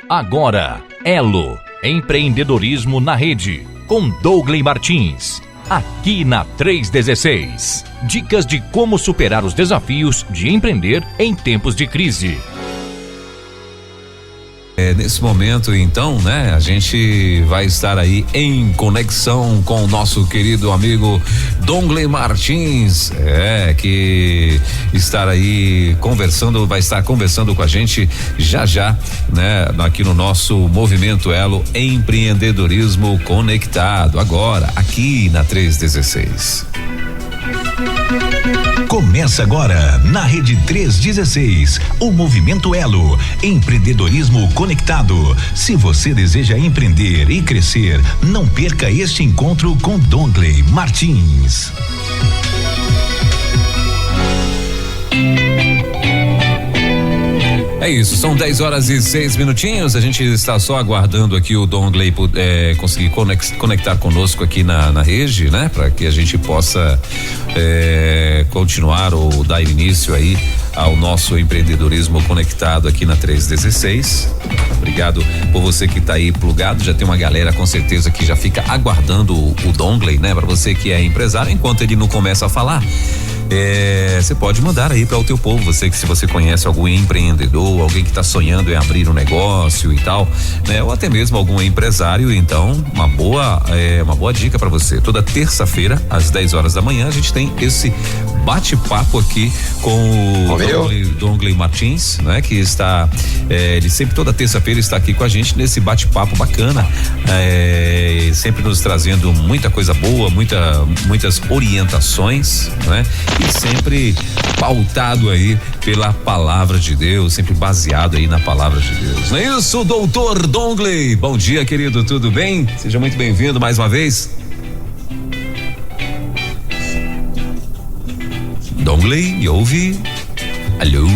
Agora, Elo, empreendedorismo na rede, com Douglas Martins, aqui na 316. Dicas de como superar os desafios de empreender em tempos de crise. Nesse momento, então, né, a gente vai estar aí em conexão com o nosso querido amigo Douglas Martins, que estar aí conversando, vai estar conversando com a gente já, né, aqui no nosso Movimento Elo Empreendedorismo Conectado, agora, aqui na 316. Começa agora, na Rede 316, o Movimento Elo, empreendedorismo conectado. Se você deseja empreender e crescer, não perca este encontro com Douglas Martins. É isso, são 10h06. A gente está só aguardando aqui o Douglas conseguir conectar conosco aqui na rede, né? Para que a gente possa continuar ou dar início aí ao nosso empreendedorismo conectado aqui na 316. Obrigado por você que está aí plugado. Já tem uma galera com certeza que já fica aguardando o Douglas, né? Para você que é empresário, enquanto ele não começa a falar. Você pode mandar aí para o teu povo, se você conhece algum empreendedor, alguém que está sonhando em abrir um negócio e tal, né? Ou até mesmo algum empresário. Então, uma boa dica para você. Toda terça-feira às 10h da manhã a gente tem esse bate-papo aqui com o Douglas Martins, né? Que está, ele sempre toda terça-feira está aqui com a gente nesse bate-papo bacana, sempre nos trazendo muita coisa boa, muitas orientações, né? E sempre pautado aí pela palavra de Deus, sempre baseado aí na palavra de Deus. Não é isso, doutor Douglas? Bom dia, querido, tudo bem? Seja muito bem-vindo mais uma vez. Douglas, me ouve? Alô?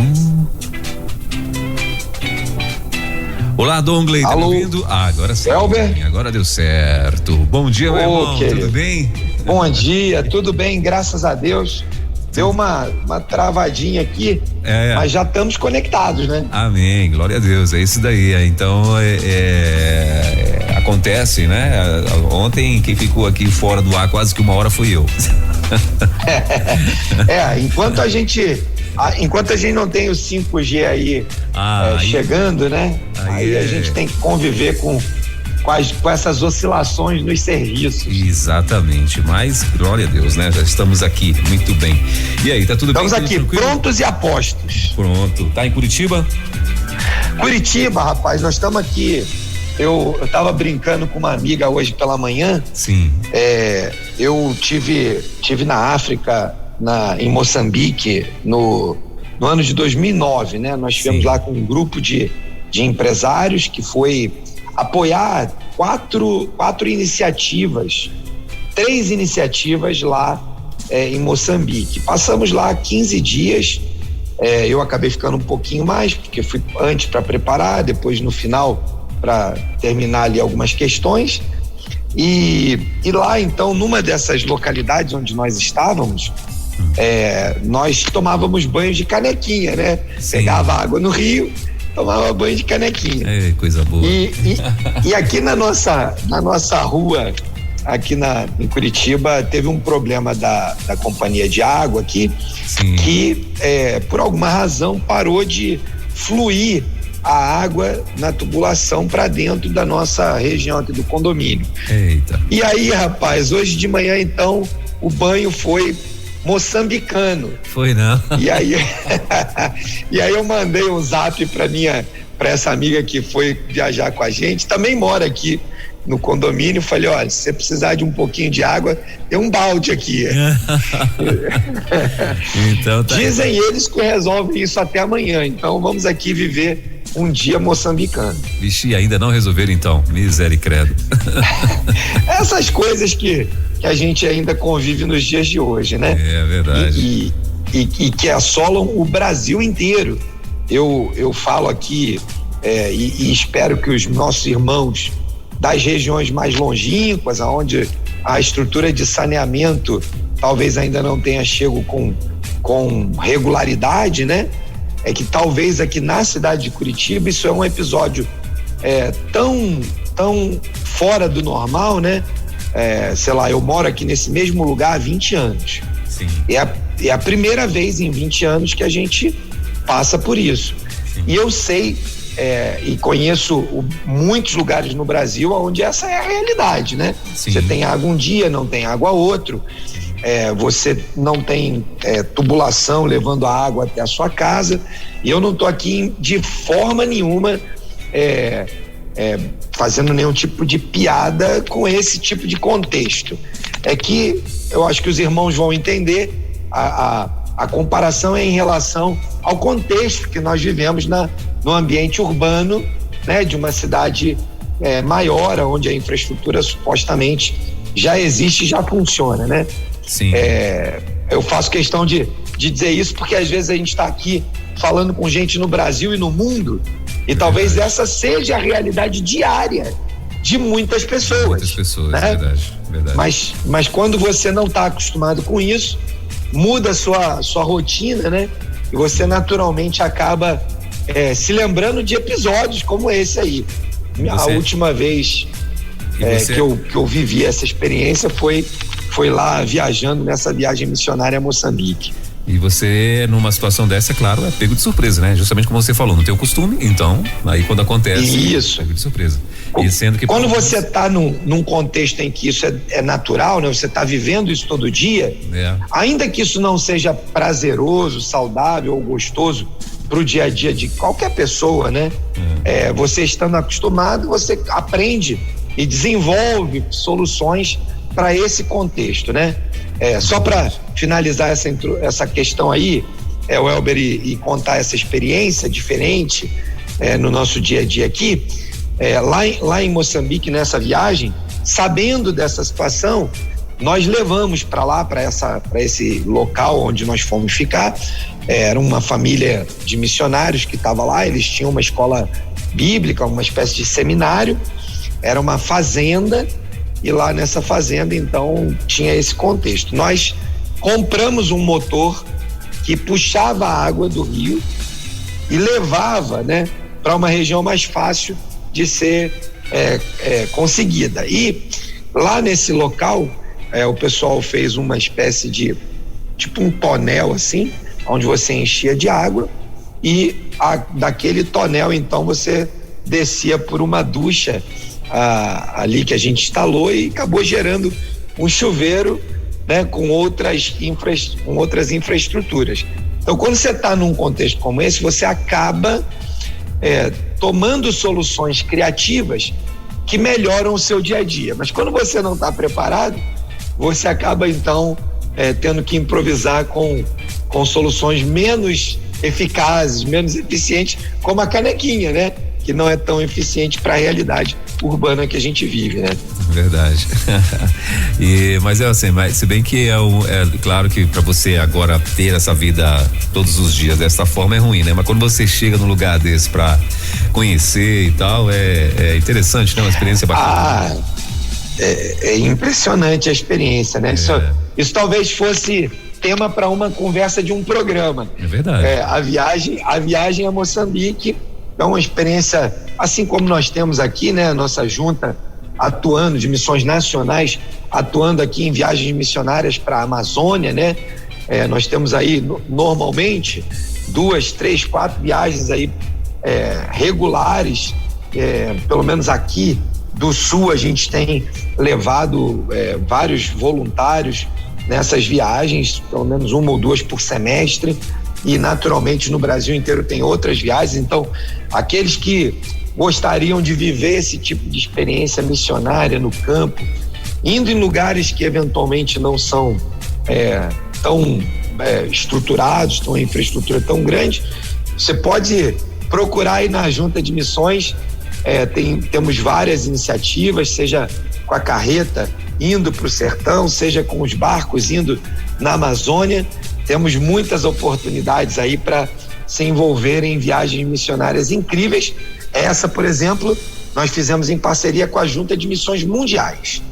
Olá, Douglas, tá me ouvindo? Agora sim. Elber? Agora deu certo. Bom dia, meu irmão, querido. Tudo bem? Bom dia, tudo bem, graças a Deus. Deu uma travadinha aqui, mas já estamos conectados, né? Amém, glória a Deus, é isso daí. Então, acontece, né? Ontem quem ficou aqui fora do ar quase que uma hora fui eu. Enquanto a gente não tem o 5G aí chegando, né? Aí a gente tem que conviver com essas oscilações nos serviços. Exatamente, mas glória a Deus, né? Já estamos aqui, muito bem. E aí, tá tudo bem? Estamos aqui, prontos e apostos. Pronto, tá em Curitiba? Curitiba, rapaz, nós estamos aqui. Eu tava brincando com uma amiga hoje pela manhã. Sim. Eu tive na África, em Moçambique, no ano de 2009, né? Nós estivemos lá com um grupo de empresários que foi apoiar três iniciativas lá em Moçambique. Passamos lá 15 dias, eu acabei ficando um pouquinho mais, porque fui antes para preparar, depois no final para terminar ali algumas questões. E lá então, numa dessas localidades onde nós estávamos, nós tomávamos banho de canequinha, né? Sim. Pegava água no rio, tomava banho de canequinha. Coisa boa. E aqui na nossa rua, aqui em Curitiba, teve um problema da companhia de água aqui. Sim. Que por alguma razão parou de fluir a água na tubulação para dentro da nossa região aqui do condomínio. Eita. E aí, rapaz, hoje de manhã então o banho foi moçambicano. Foi não? E aí eu mandei um zap para essa amiga que foi viajar com a gente, também mora aqui no condomínio, falei, olha, se você precisar de um pouquinho de água, tem um balde aqui. Então, Dizem eles que resolvem isso até amanhã, então vamos aqui viver um dia moçambicano. Vixe, ainda não resolveram então, misericórdia. Essas coisas que a gente ainda convive nos dias de hoje, né? É verdade. E que assolam o Brasil inteiro. Eu falo aqui e espero que os nossos irmãos das regiões mais longínquas, onde a estrutura de saneamento talvez ainda não tenha chego com regularidade, né? é que talvez aqui na cidade de Curitiba isso é um episódio tão fora do normal, né? Sei lá, eu moro aqui nesse mesmo lugar há 20 anos. Sim. É a primeira vez em 20 anos que a gente passa por isso. Sim. E eu sei e conheço muitos lugares no Brasil onde essa é a realidade, né? Sim. Você tem água um dia, não tem água outro. Você não tem tubulação levando a água até a sua casa. E eu não estou aqui de forma nenhuma fazendo nenhum tipo de piada com esse tipo de contexto. É que eu acho que os irmãos vão entender a comparação é em relação ao contexto que nós vivemos no ambiente urbano, né, de uma cidade maior, onde a infraestrutura supostamente já existe e já funciona, né? Sim. Eu faço questão de dizer isso porque às vezes a gente está aqui falando com gente no Brasil e no mundo e talvez essa seja a realidade diária de muitas pessoas. Muitas pessoas, né? Verdade. Mas quando você não está acostumado com isso, muda a sua rotina, né? E você naturalmente acaba se lembrando de episódios como esse aí. A última vez que eu vivi essa experiência foi lá viajando nessa viagem missionária a Moçambique. E você, numa situação dessa, claro, é pego de surpresa, né? Justamente como você falou, não tem o costume, então, aí quando acontece, isso. Pego de surpresa. E sendo que quando você está num contexto em que isso é natural, né? Você está vivendo isso todo dia, ainda que isso não seja prazeroso, saudável ou gostoso para o dia a dia de qualquer pessoa, né? Você estando acostumado, você aprende e desenvolve soluções para esse contexto, né? Só para finalizar essa questão aí, o Elber, e contar essa experiência diferente no nosso dia a dia aqui, lá em Moçambique, nessa viagem, sabendo dessa situação, nós levamos para lá, para esse local onde nós fomos ficar. Era uma família de missionários que estava lá, eles tinham uma escola bíblica, uma espécie de seminário, era uma fazenda. E lá nessa fazenda, então, tinha esse contexto. Nós compramos um motor que puxava a água do rio e levava, né, para uma região mais fácil de ser conseguida. E lá nesse local, o pessoal fez uma espécie de, tipo um tonel assim, onde você enchia de água e daquele tonel, então, você descia por uma ducha ali que a gente instalou e acabou gerando um chuveiro, né, com outras infraestruturas. Então, quando você está num contexto como esse, você acaba tomando soluções criativas que melhoram o seu dia a dia. Mas quando você não está preparado, você acaba então tendo que improvisar com soluções menos eficazes, menos eficientes, como a canequinha, né? Que não é tão eficiente para a realidade urbana que a gente vive, né? Verdade. Mas assim, se bem que claro que para você agora ter essa vida todos os dias dessa forma é ruim, né? Mas quando você chega num lugar desse para conhecer e tal, é interessante, né? Uma experiência bacana. É impressionante a experiência, né? Isso talvez fosse tema para uma conversa de um programa. É verdade. A viagem a Moçambique é uma experiência, assim como nós temos aqui, né? A nossa junta atuando de missões nacionais, atuando aqui em viagens missionárias para a Amazônia, né? Nós temos aí normalmente 2, 3, 4 viagens aí regulares, pelo menos aqui do Sul a gente tem levado vários voluntários nessas viagens, pelo menos 1 ou 2 por semestre. E naturalmente no Brasil inteiro tem outras viagens. Então, aqueles que gostariam de viver esse tipo de experiência missionária no campo, indo em lugares que eventualmente não são tão estruturados, tão infraestrutura tão grande, você pode procurar aí na Junta de Missões. Temos várias iniciativas, seja com a carreta indo para o sertão, seja com os barcos indo na Amazônia. Temos muitas oportunidades aí para se envolver em viagens missionárias incríveis. Essa, por exemplo, nós fizemos em parceria com a Junta de Missões Mundiais.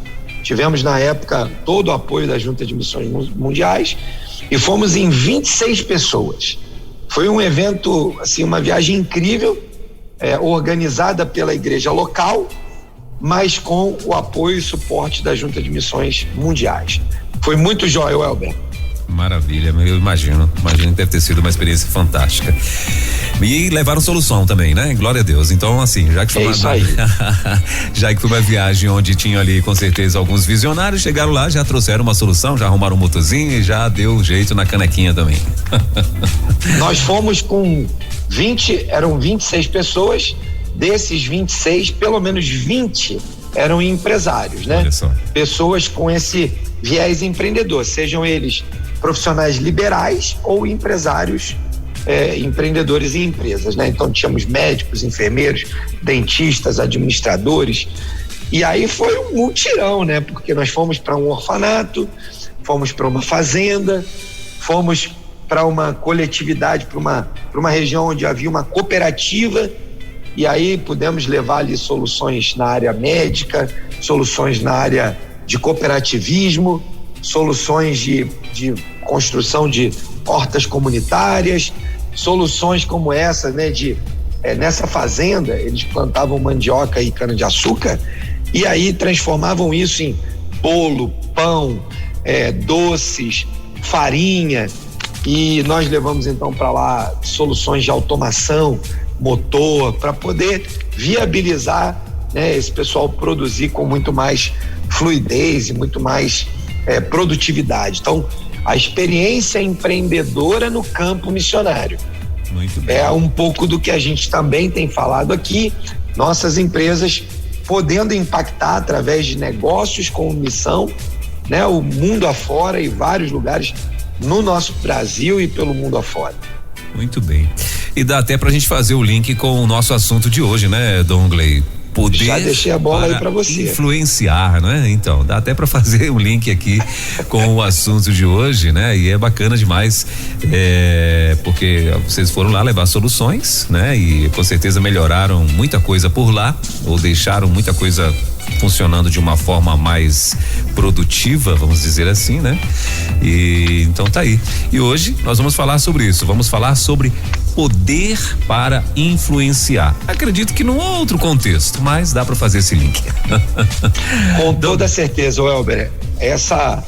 Tivemos, na época, todo o apoio da Junta de Missões Mundiais e fomos em 26 pessoas. Foi um evento, assim, uma viagem incrível, organizada pela igreja local, mas com o apoio e suporte da Junta de Missões Mundiais. Foi muito jóia, Elber. Maravilha, eu imagino que deve ter sido uma experiência fantástica. E levaram solução também, né? Glória a Deus. Então, assim, já que foi já que foi uma viagem onde tinha ali com certeza alguns visionários, chegaram lá, já trouxeram uma solução, já arrumaram um motorzinho e já deu jeito na canequinha também. Nós fomos com eram 26 pessoas, desses 26, pelo menos 20 eram empresários, né? Pessoas com esse viés empreendedor, sejam eles profissionais liberais ou empresários, empreendedores em empresas, né? Então tínhamos médicos, enfermeiros, dentistas, administradores, e aí foi um mutirão, né? Porque nós fomos para um orfanato, fomos para uma fazenda, fomos para uma coletividade, para uma região onde havia uma cooperativa, e aí pudemos levar ali soluções na área médica, soluções na área de cooperativismo, soluções de construção de hortas comunitárias, soluções como essa, né, nessa fazenda eles plantavam mandioca e cana-de-açúcar e aí transformavam isso em bolo, pão, doces, farinha, e nós levamos então para lá soluções de automação, motor, para poder viabilizar, né, esse pessoal produzir com muito mais fluidez e muito mais produtividade. Então, a experiência empreendedora no campo missionário. Muito bem. É um pouco do que a gente também tem falado aqui, nossas empresas podendo impactar através de negócios com missão, né, o mundo afora e vários lugares no nosso Brasil e pelo mundo afora. Muito bem. E dá até pra gente fazer o link com o nosso assunto de hoje, né, Dongley? Poder. Já deixei a bola aí pra você. Influenciar, né? Então, dá até pra fazer um link aqui com o assunto de hoje, né? E é bacana demais, porque vocês foram lá levar soluções, né? E com certeza melhoraram muita coisa por lá, ou deixaram muita coisa funcionando de uma forma mais produtiva, vamos dizer assim, né? E então tá aí. E hoje nós vamos falar sobre isso, vamos falar sobre poder para influenciar. Acredito que num outro contexto, mas dá para fazer esse link. Com toda certeza, Elber, essa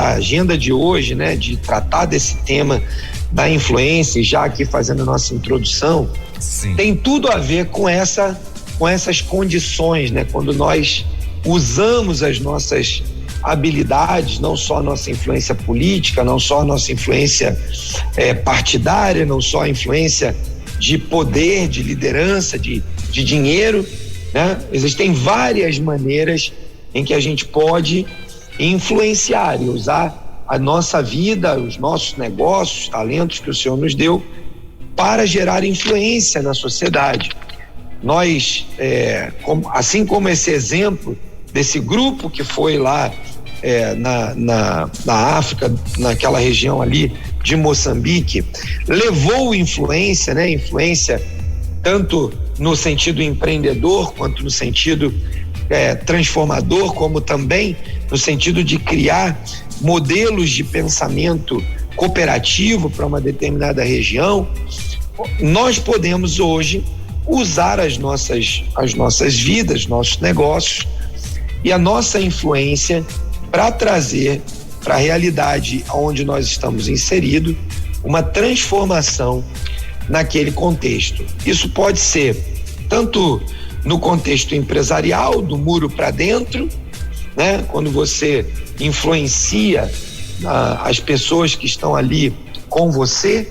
agenda de hoje, né, de tratar desse tema da influência, já aqui fazendo a nossa introdução, sim, tem tudo a ver com essas condições, né? Quando nós usamos as nossas habilidades, não só a nossa influência política, não só a nossa influência partidária, não só a influência de poder, de liderança, de dinheiro, né? Existem várias maneiras em que a gente pode influenciar e usar a nossa vida, os nossos negócios, talentos que o Senhor nos deu para gerar influência na sociedade. Nós, assim como esse exemplo desse grupo que foi lá na África, naquela região ali de Moçambique, levou influência, né? Influência tanto no sentido empreendedor quanto no sentido transformador, como também no sentido de criar modelos de pensamento cooperativo para uma determinada região. Nós podemos hoje usar as nossas vidas, nossos negócios e a nossa influência para trazer para a realidade onde nós estamos inseridos uma transformação naquele contexto. Isso pode ser tanto no contexto empresarial, do muro para dentro, né? Quando você influencia as pessoas que estão ali com você.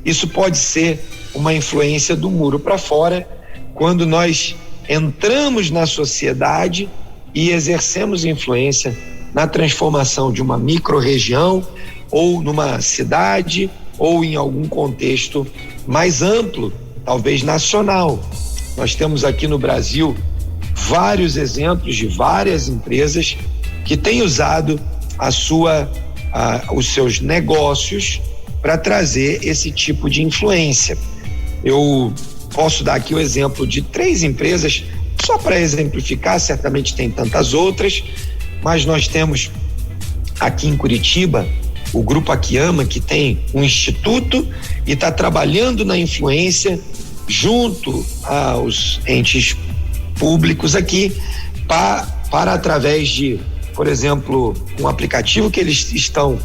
Isso pode ser uma influência do muro para fora, quando nós entramos na sociedade e exercemos influência na transformação de uma micro-região ou numa cidade ou em algum contexto mais amplo, talvez nacional. Nós temos aqui no Brasil vários exemplos de várias empresas que têm usado os seus negócios para trazer esse tipo de influência. Eu posso dar aqui o exemplo de 3 empresas, só para exemplificar, certamente tem tantas outras, mas nós temos aqui em Curitiba o Grupo Akiyama, que tem um instituto e está trabalhando na influência junto aos entes públicos aqui para através de, por exemplo, um aplicativo que eles estão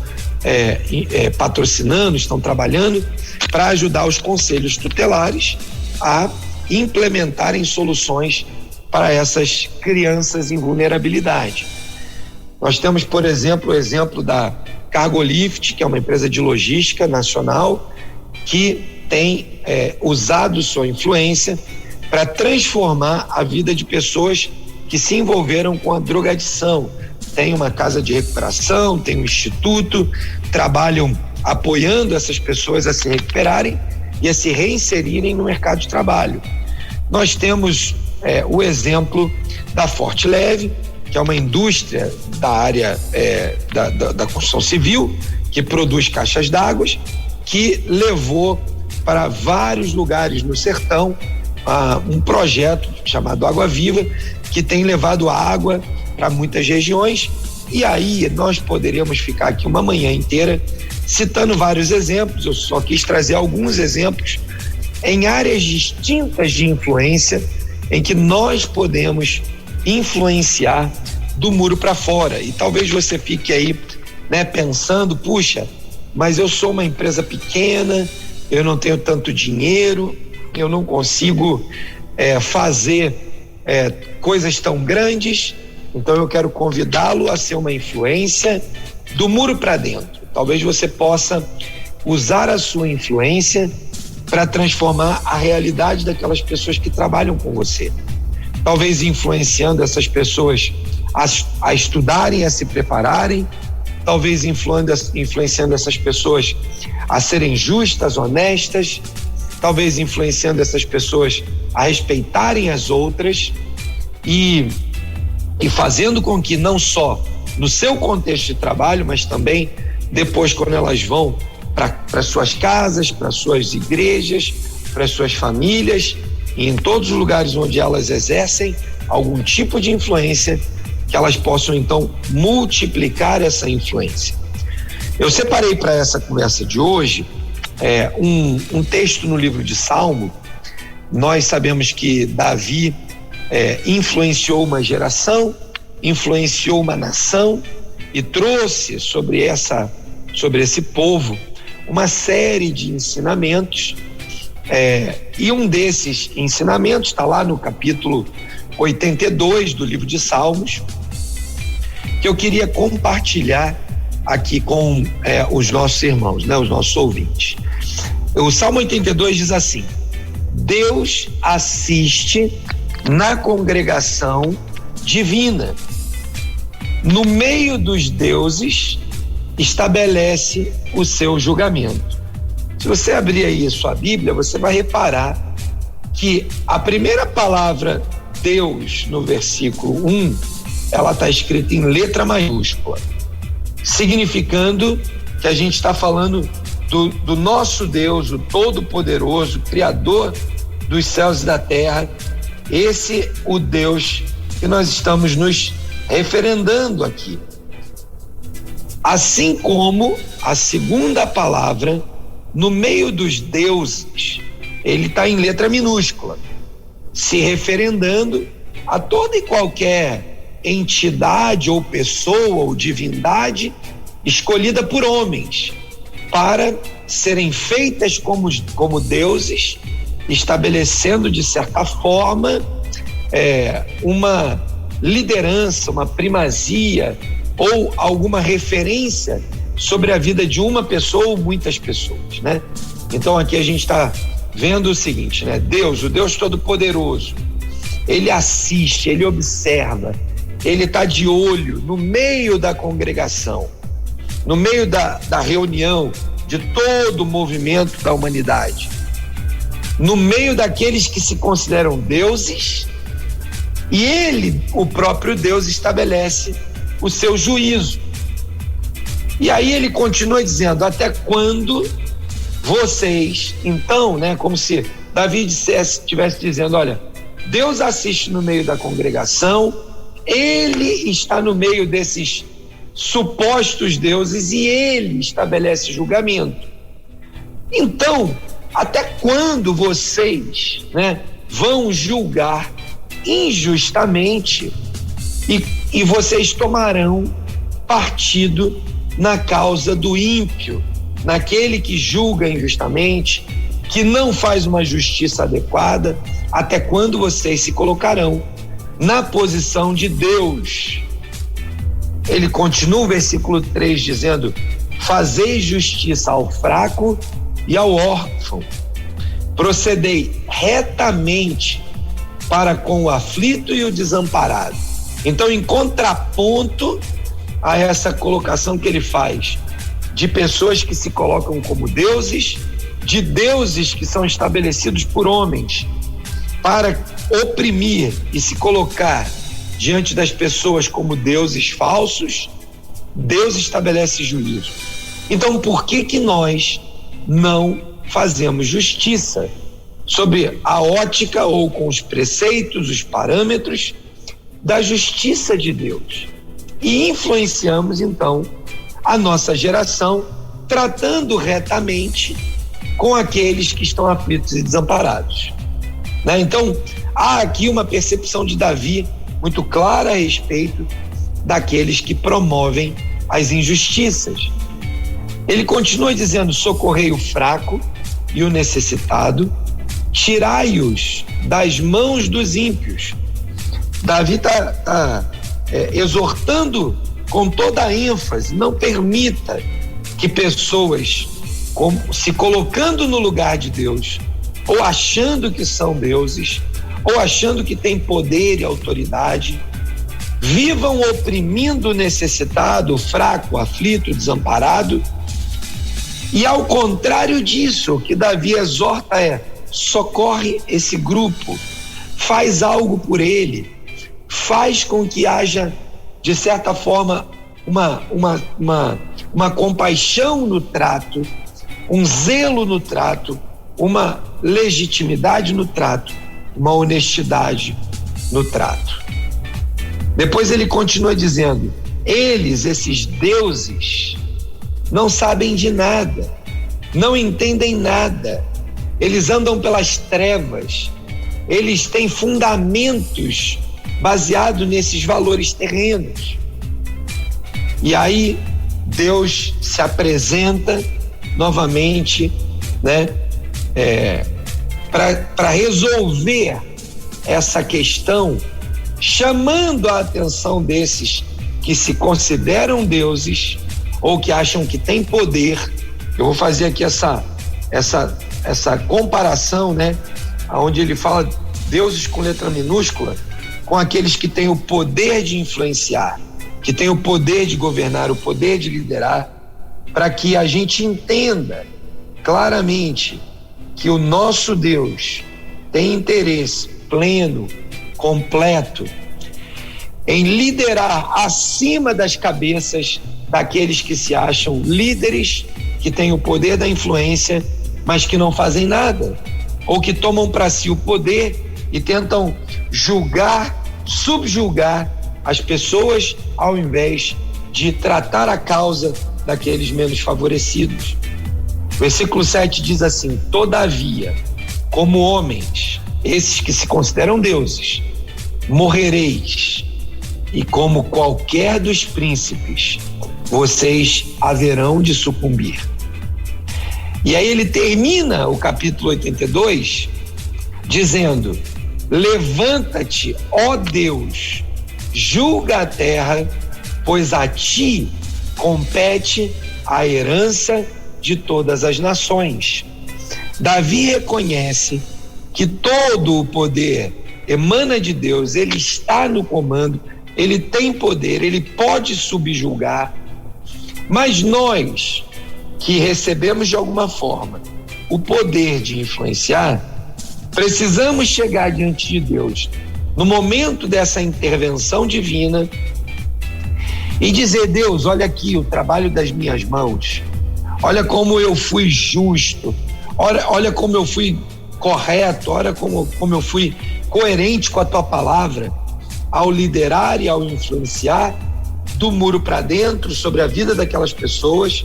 patrocinando, estão trabalhando para ajudar os conselhos tutelares a implementarem soluções para essas crianças em vulnerabilidade. Nós temos, por exemplo, o exemplo da Cargolift, que é uma empresa de logística nacional que tem usado sua influência para transformar a vida de pessoas que se envolveram com a drogadição. Tem uma casa de recuperação, tem um instituto, trabalham apoiando essas pessoas a se recuperarem e a se reinserirem no mercado de trabalho. Nós temos o exemplo da Forte Leve, que é uma indústria da área da construção civil, que produz caixas d'água, que levou para vários lugares no sertão um projeto chamado Água Viva, que tem levado água para muitas regiões. E aí nós poderíamos ficar aqui uma manhã inteira citando vários exemplos. Eu só quis trazer alguns exemplos em áreas distintas de influência em que nós podemos influenciar do muro para fora. E talvez você fique aí, né, pensando, puxa, mas eu sou uma empresa pequena, eu não tenho tanto dinheiro, eu não consigo fazer coisas tão grandes, então eu quero convidá-lo a ser uma influência do muro para dentro. Talvez você possa usar a sua influência para transformar a realidade daquelas pessoas que trabalham com você. Talvez influenciando essas pessoas a estudarem, a se prepararem, talvez influenciando essas pessoas a serem justas, honestas, talvez influenciando essas pessoas a respeitarem as outras e fazendo com que não só no seu contexto de trabalho, mas também depois quando elas vão para suas casas, para suas igrejas, para suas famílias e em todos os lugares onde elas exercem algum tipo de influência, que elas possam então multiplicar essa influência. Eu separei para essa conversa de hoje um texto no livro de Salmo. Nós sabemos que Davi influenciou uma geração, influenciou uma nação e trouxe sobre esse povo uma série de ensinamentos, e um desses ensinamentos está lá no capítulo 82 do livro de Salmos, que eu queria compartilhar aqui com os nossos irmãos, né, os nossos ouvintes. O Salmo 82 diz assim: Deus assiste na congregação divina, no meio dos deuses estabelece o seu julgamento. Se você abrir aí a sua Bíblia, você vai reparar que a primeira palavra Deus no versículo 1, ela está escrita em letra maiúscula, significando que a gente está falando do nosso Deus, o Todo-Poderoso, Criador dos céus e da terra. Esse o Deus que nós estamos nos referendando aqui. Assim como a segunda palavra, no meio dos deuses, ele está em letra minúscula, se referendando a toda e qualquer entidade ou pessoa ou divindade escolhida por homens para serem feitas como deuses, estabelecendo de certa forma uma liderança, uma primazia ou alguma referência sobre a vida de uma pessoa ou muitas pessoas, né? Então aqui a gente está vendo o seguinte, né? Deus, o Deus Todo-Poderoso, ele assiste, ele observa, ele está de olho no meio da congregação, no meio da reunião de todo o movimento da humanidade, no meio daqueles que se consideram deuses, e ele, o próprio Deus, estabelece o seu juízo. E aí ele continua dizendo: até quando vocês, então, né, como se Davi estivesse dizendo, olha, Deus assiste no meio da congregação, ele está no meio desses supostos deuses e ele estabelece julgamento. Então, até quando vocês, vão julgar injustamente e vocês tomarão partido na causa do ímpio, naquele que julga injustamente, que não faz uma justiça adequada? Até quando vocês se colocarão na posição de Deus? Ele continua o versículo 3 dizendo: fazei justiça ao fraco e ao órfão, procedei retamente para com o aflito e o desamparado. Então, em contraponto a essa colocação que ele faz de pessoas que se colocam como deuses, de deuses que são estabelecidos por homens para oprimir e se colocar diante das pessoas como deuses falsos, Deus estabelece juízo. Então, por que nós não fazemos justiça sobre a ótica ou com os preceitos, os parâmetros da justiça de Deus? E influenciamos, então, a nossa geração, tratando retamente com aqueles que estão aflitos e desamparados. Então, há aqui uma percepção de Davi muito clara a respeito daqueles que promovem as injustiças. Ele continua dizendo: socorrei o fraco e o necessitado, tirai-os das mãos dos ímpios. Davi está exortando com toda a ênfase: não permita que pessoas, se colocando no lugar de Deus, ou achando que são deuses, ou achando que têm poder e autoridade, vivam oprimindo o necessitado, o fraco, o aflito, o desamparado. E ao contrário disso, o que Davi exorta é: socorre esse grupo, faz algo por ele, faz com que haja, de certa forma, uma compaixão no trato, um zelo no trato, uma legitimidade no trato, uma honestidade no trato. Depois ele continua dizendo: eles, esses deuses, não sabem de nada, não entendem nada, eles andam pelas trevas, eles têm fundamentos baseados nesses valores terrenos. E aí Deus se apresenta novamente, para resolver essa questão, chamando a atenção desses que se consideram deuses ou que acham que têm poder. Eu vou fazer aqui essa comparação, onde ele fala deuses com letra minúscula, com aqueles que têm o poder de influenciar, que têm o poder de governar, o poder de liderar, para que a gente entenda claramente que o nosso Deus tem interesse pleno, completo, em liderar acima das cabeças daqueles que se acham líderes, que têm o poder da influência, mas que não fazem nada, ou que tomam para si o poder e tentam julgar, subjugar as pessoas, ao invés de tratar a causa daqueles menos favorecidos. O versículo 7 diz assim: todavia, como homens, esses que se consideram deuses, morrereis, e como qualquer dos príncipes, vocês haverão de sucumbir. E aí ele termina o capítulo 82 dizendo: levanta-te, ó Deus, julga a terra, pois a ti compete a herança de todas as nações. Davi reconhece que todo o poder emana de Deus, ele está no comando, ele tem poder, ele pode subjugar, mas nós que recebemos de alguma forma o poder de influenciar, precisamos chegar diante de Deus no momento dessa intervenção divina e dizer: Deus, olha aqui o trabalho das minhas mãos, olha como eu fui justo, olha como eu fui correto, olha como eu fui coerente com a tua palavra ao liderar e ao influenciar do muro para dentro, sobre a vida daquelas pessoas,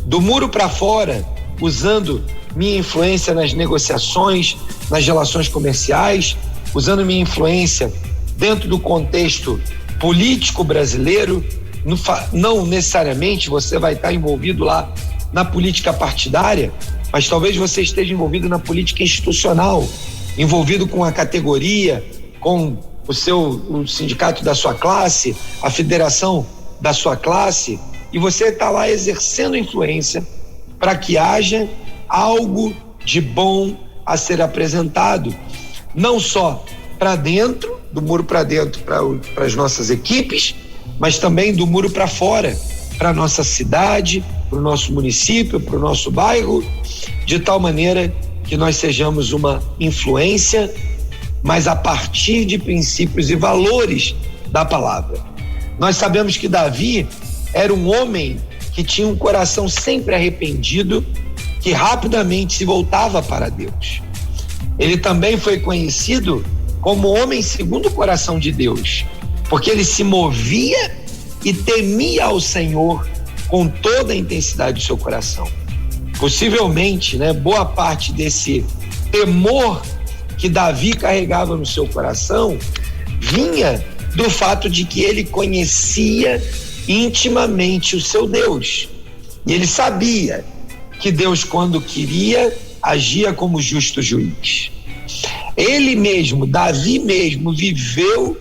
do muro para fora, usando minha influência nas negociações, nas relações comerciais, usando minha influência dentro do contexto político brasileiro. Não necessariamente você vai estar envolvido lá na política partidária, mas talvez você esteja envolvido na política institucional, envolvido com a categoria, com o sindicato da sua classe, a federação da sua classe, e você está lá exercendo influência para que haja algo de bom a ser apresentado, não só para dentro, do muro para dentro para as nossas equipes, mas também do muro para fora, para a nossa cidade, para o nosso município, para o nosso bairro, de tal maneira que nós sejamos uma influência, mas a partir de princípios e valores da palavra. Nós sabemos que Davi era um homem que tinha um coração sempre arrependido, que rapidamente se voltava para Deus. Ele também foi conhecido como homem segundo o coração de Deus, porque ele se movia e temia ao Senhor com toda a intensidade do seu coração. Possivelmente, boa parte desse temor que Davi carregava no seu coração vinha do fato de que ele conhecia intimamente o seu Deus. E ele sabia que Deus, quando queria, agia como justo juiz. Ele mesmo, Davi mesmo, viveu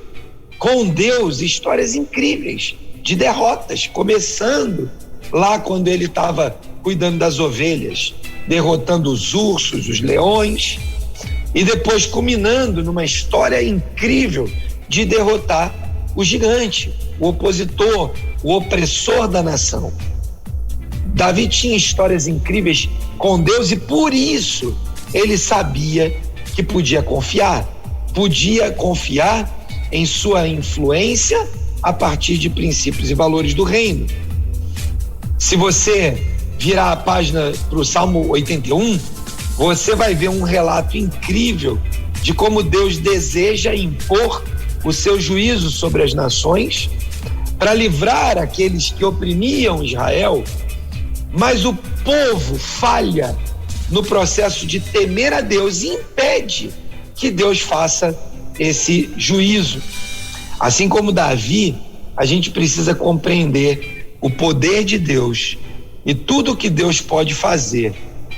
com Deus histórias incríveis de derrotas, começando lá quando ele estava cuidando das ovelhas, derrotando os ursos, os leões, e depois culminando numa história incrível de derrotar o gigante, o opositor, o opressor da nação. Davi tinha histórias incríveis com Deus e por isso ele sabia que podia confiar em sua influência a partir de princípios e valores do reino. Se você virar a página para o Salmo 81, você vai ver um relato incrível de como Deus deseja impor o seu juízo sobre as nações para livrar aqueles que oprimiam Israel, mas o povo falha no processo de temer a Deus e impede que Deus faça esse juízo. Assim como Davi, a gente precisa compreender o poder de Deus e tudo que Deus pode fazer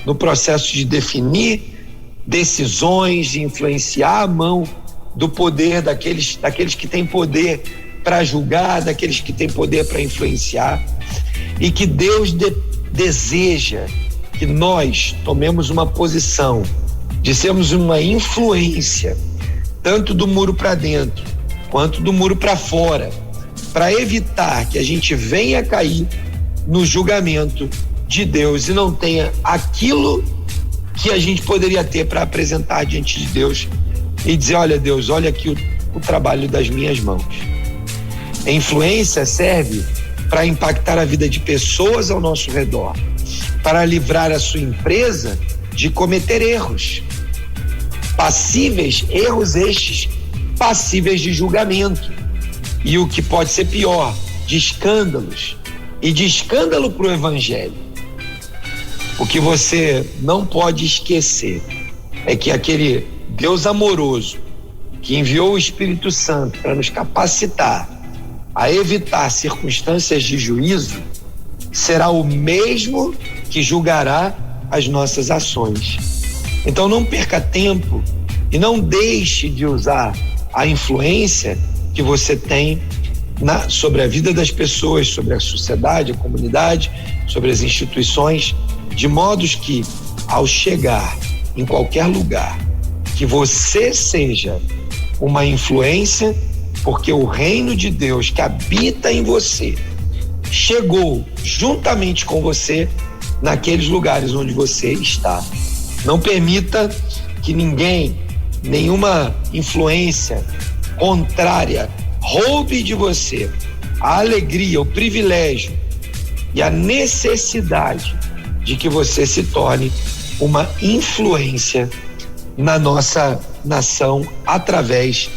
no processo de definir decisões, de influenciar a mão do poder daqueles que têm poder para julgar, daqueles que têm poder para influenciar, e que Deus deseja que nós tomemos uma posição de sermos uma influência, tanto do muro para dentro quanto do muro para fora, para evitar que a gente venha cair no julgamento de Deus e não tenha aquilo que a gente poderia ter para apresentar diante de Deus e dizer: olha, Deus, olha aqui o trabalho das minhas mãos. A influência serve para impactar a vida de pessoas ao nosso redor, para livrar a sua empresa de cometer erros passíveis de julgamento, e o que pode ser pior, de escândalos, e de escândalo para o evangelho. O que você não pode esquecer é que aquele Deus amoroso que enviou o Espírito Santo para nos capacitar a evitar circunstâncias de juízo será o mesmo que julgará as nossas ações. Então não perca tempo e não deixe de usar a influência que você tem sobre a vida das pessoas, sobre a sociedade, a comunidade, sobre as instituições, de modos que, ao chegar em qualquer lugar, que você seja uma influência, porque o reino de Deus que habita em você chegou juntamente com você naqueles lugares onde você está. Não permita que nenhuma influência contrária roube de você a alegria, o privilégio e a necessidade de que você se torne uma influência na nossa nação através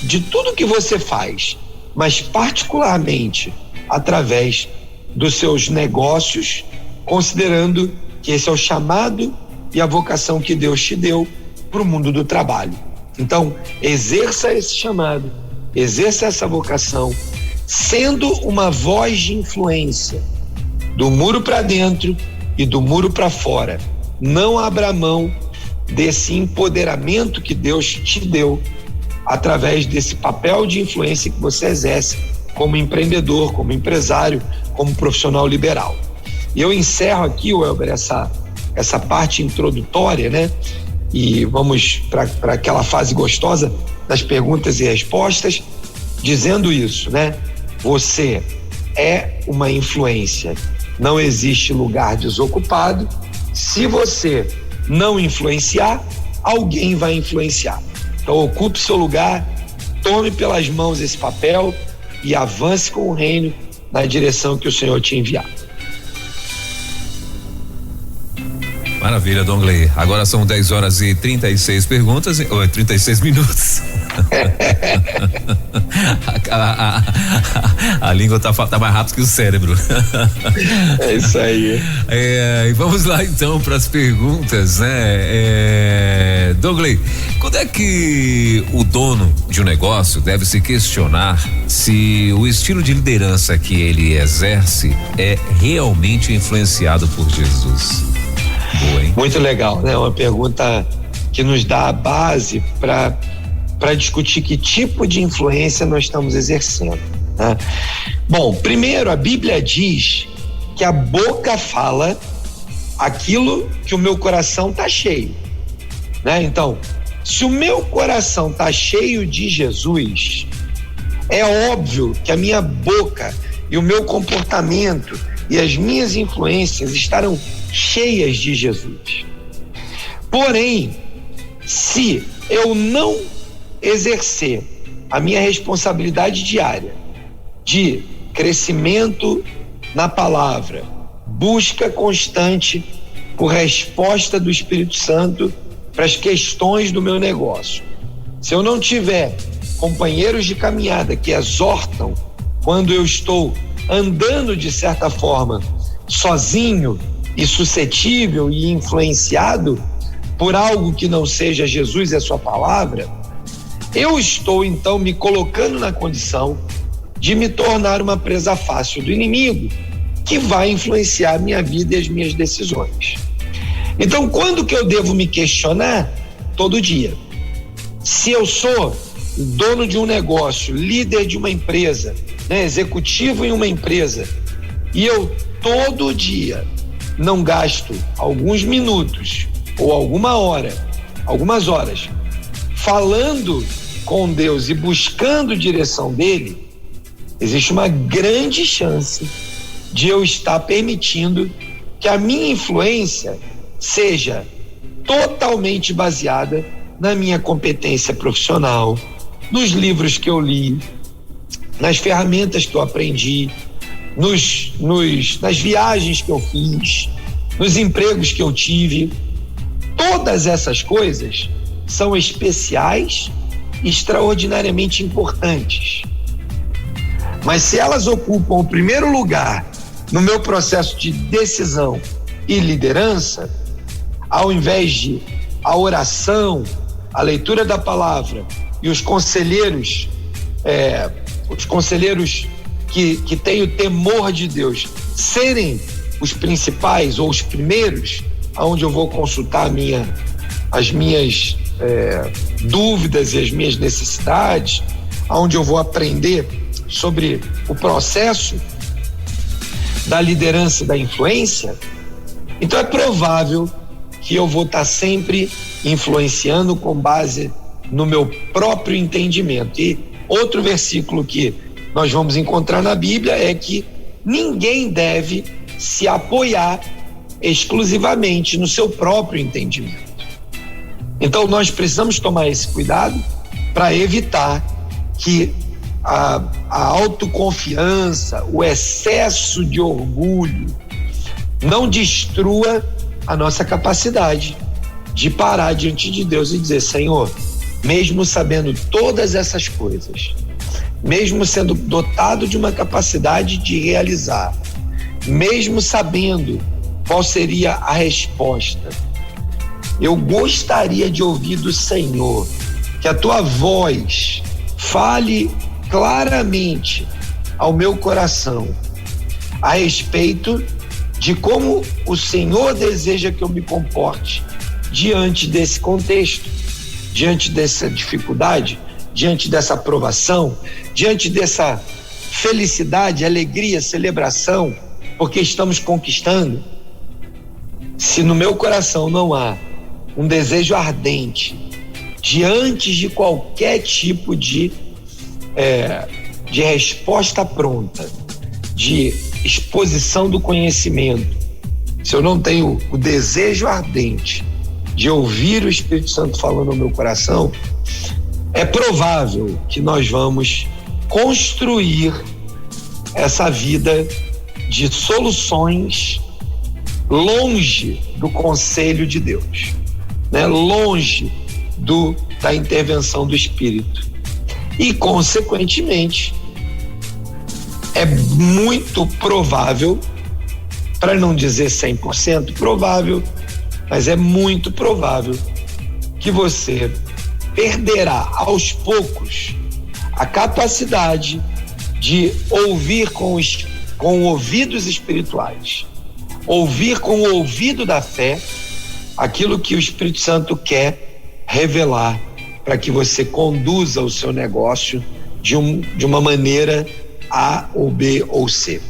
de tudo que você faz, mas particularmente através dos seus negócios, considerando que esse é o chamado e a vocação que Deus te deu para o mundo do trabalho. Então, exerça esse chamado, exerça essa vocação, sendo uma voz de influência do muro para dentro e do muro para fora. Não abra mão desse empoderamento que Deus te deu através desse papel de influência que você exerce como empreendedor, como empresário, como profissional liberal. E eu encerro aqui, Welber, essa parte introdutória, né? E vamos para aquela fase gostosa das perguntas e respostas, dizendo isso, né? Você é uma influência. Não existe lugar desocupado. Se você não influenciar, alguém vai influenciar. Então, ocupe seu lugar, tome pelas mãos esse papel e avance com o reino na direção que o Senhor te enviar. Maravilha, Dongley. Agora são 10 horas e 36 perguntas, ou 36 minutos. A língua tá mais rápido que o cérebro. É isso aí. E vamos lá então para as perguntas, né? Dongley, quando é que o dono de um negócio deve se questionar se o estilo de liderança que ele exerce é realmente influenciado por Jesus? Boa, hein? Muito legal, né? Uma pergunta que nos dá a base para discutir que tipo de influência nós estamos exercendo, né? Bom, primeiro, a Bíblia diz que a boca fala aquilo que o meu coração está cheio, né? Então, se o meu coração está cheio de Jesus, é óbvio que a minha boca e o meu comportamento e as minhas influências estarão cheias de Jesus. Porém, se eu não exercer a minha responsabilidade diária de crescimento na palavra, busca constante por resposta do Espírito Santo para as questões do meu negócio, se eu não tiver companheiros de caminhada que exortam quando eu estou andando de certa forma sozinho e suscetível e influenciado por algo que não seja Jesus e a sua palavra, eu estou então me colocando na condição de me tornar uma presa fácil do inimigo, que vai influenciar a minha vida e as minhas decisões. Então, quando que eu devo me questionar? Todo dia. Se eu sou dono de um negócio, líder de uma empresa, né, executivo em uma empresa, e eu todo dia não gasto alguns minutos ou algumas horas falando com Deus e buscando direção dele, existe uma grande chance de eu estar permitindo que a minha influência seja totalmente baseada na minha competência profissional, nos livros que eu li, nas ferramentas que eu aprendi, nas viagens que eu fiz, nos empregos que eu tive. Todas essas coisas são especiais e extraordinariamente importantes. Mas se elas ocupam o primeiro lugar no meu processo de decisão e liderança, ao invés de a oração, a leitura da palavra e os conselheiros que têm o temor de Deus serem os principais ou os primeiros aonde eu vou consultar as minhas dúvidas e as minhas necessidades, aonde eu vou aprender sobre o processo da liderança e da influência, então é provável que eu vou estar sempre influenciando com base no meu próprio entendimento. E outro versículo que nós vamos encontrar na Bíblia é que ninguém deve se apoiar exclusivamente no seu próprio entendimento. Então nós precisamos tomar esse cuidado para evitar que a autoconfiança, o excesso de orgulho não destrua a nossa capacidade de parar diante de Deus e dizer: Senhor, mesmo sabendo todas essas coisas, mesmo sendo dotado de uma capacidade de realizar, mesmo sabendo qual seria a resposta, eu gostaria de ouvir do Senhor que a tua voz fale claramente ao meu coração a respeito de como o Senhor deseja que eu me comporte diante desse contexto, diante dessa dificuldade, diante dessa aprovação, diante dessa felicidade, alegria, celebração, porque estamos conquistando. Se no meu coração não há um desejo ardente diante de qualquer tipo de resposta pronta, de exposição do conhecimento, se eu não tenho o desejo ardente de ouvir o Espírito Santo falando no meu coração, é provável que nós vamos construir essa vida de soluções longe do conselho de Deus, né? Longe da intervenção do Espírito. E, consequentemente, é muito provável, para não dizer 100% provável, mas é muito provável que você perderá aos poucos a capacidade de ouvir com ouvidos espirituais, ouvir com o ouvido da fé aquilo que o Espírito Santo quer revelar para que você conduza o seu negócio de uma maneira A ou B ou C.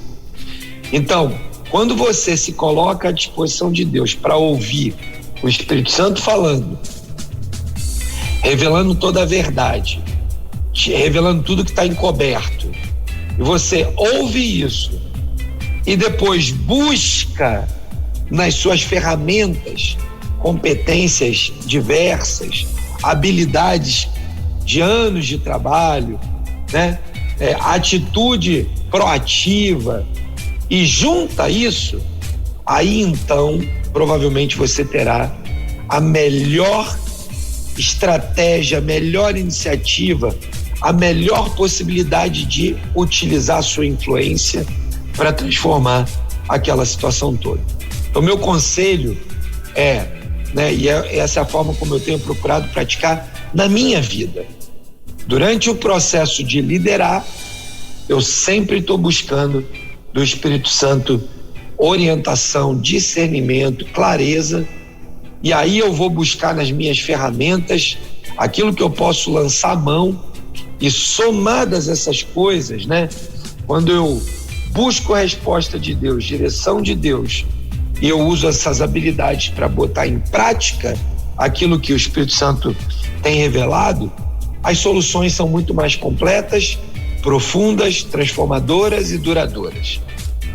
Então, quando você se coloca à disposição de Deus para ouvir o Espírito Santo falando, revelando toda a verdade, revelando tudo que está encoberto, e você ouve isso e depois busca nas suas ferramentas competências diversas, habilidades de anos de trabalho, né? Atitude proativa, e junta isso, aí então provavelmente você terá a melhor estratégia, a melhor iniciativa, a melhor possibilidade de utilizar a sua influência para transformar aquela situação toda. Então, meu conselho e essa é a forma como eu tenho procurado praticar na minha vida. Durante o processo de liderar, eu sempre estou buscando do Espírito Santo orientação, discernimento, clareza, e aí eu vou buscar nas minhas ferramentas aquilo que eu posso lançar a mão, e somadas essas coisas, né? Quando eu busco a resposta de Deus, direção de Deus, e eu uso essas habilidades para botar em prática aquilo que o Espírito Santo tem revelado, as soluções são muito mais completas, profundas, transformadoras e duradouras.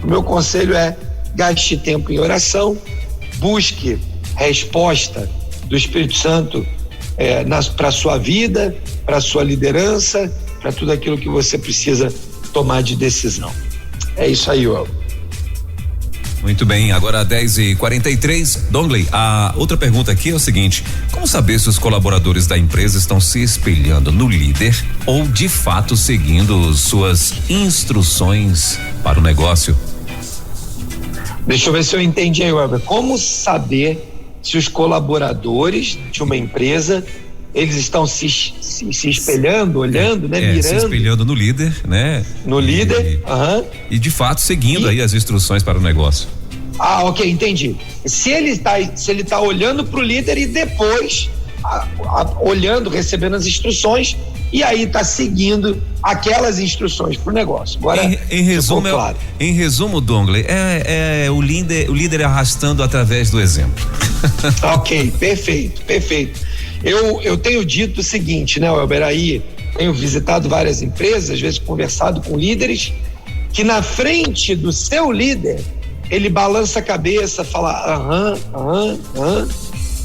O meu conselho é: gaste tempo em oração, busque resposta do Espírito Santo para a sua vida, para a sua liderança, para tudo aquilo que você precisa tomar de decisão. É isso aí, Will. Muito bem, agora 10h43. Dongley, a outra pergunta aqui é o seguinte: como saber se os colaboradores da empresa estão se espelhando no líder ou de fato seguindo suas instruções para o negócio? Deixa eu ver se eu entendi aí, Weber. Como saber se os colaboradores de uma empresa, eles estão se espelhando, olhando, né? Mirando. Se espelhando no líder, né? No líder, e de fato seguindo aí as instruções para o negócio. Ah, ok, entendi. Se ele tá olhando para o líder e depois olhando, recebendo as instruções, e aí tá seguindo aquelas instruções para o negócio. Agora, em resumo, claro. Em resumo, Dongley, o líder arrastando através do exemplo. Ok, perfeito. Eu tenho dito o seguinte, né, Welber, aí tenho visitado várias empresas, às vezes conversado com líderes, que na frente do seu líder, ele balança a cabeça, fala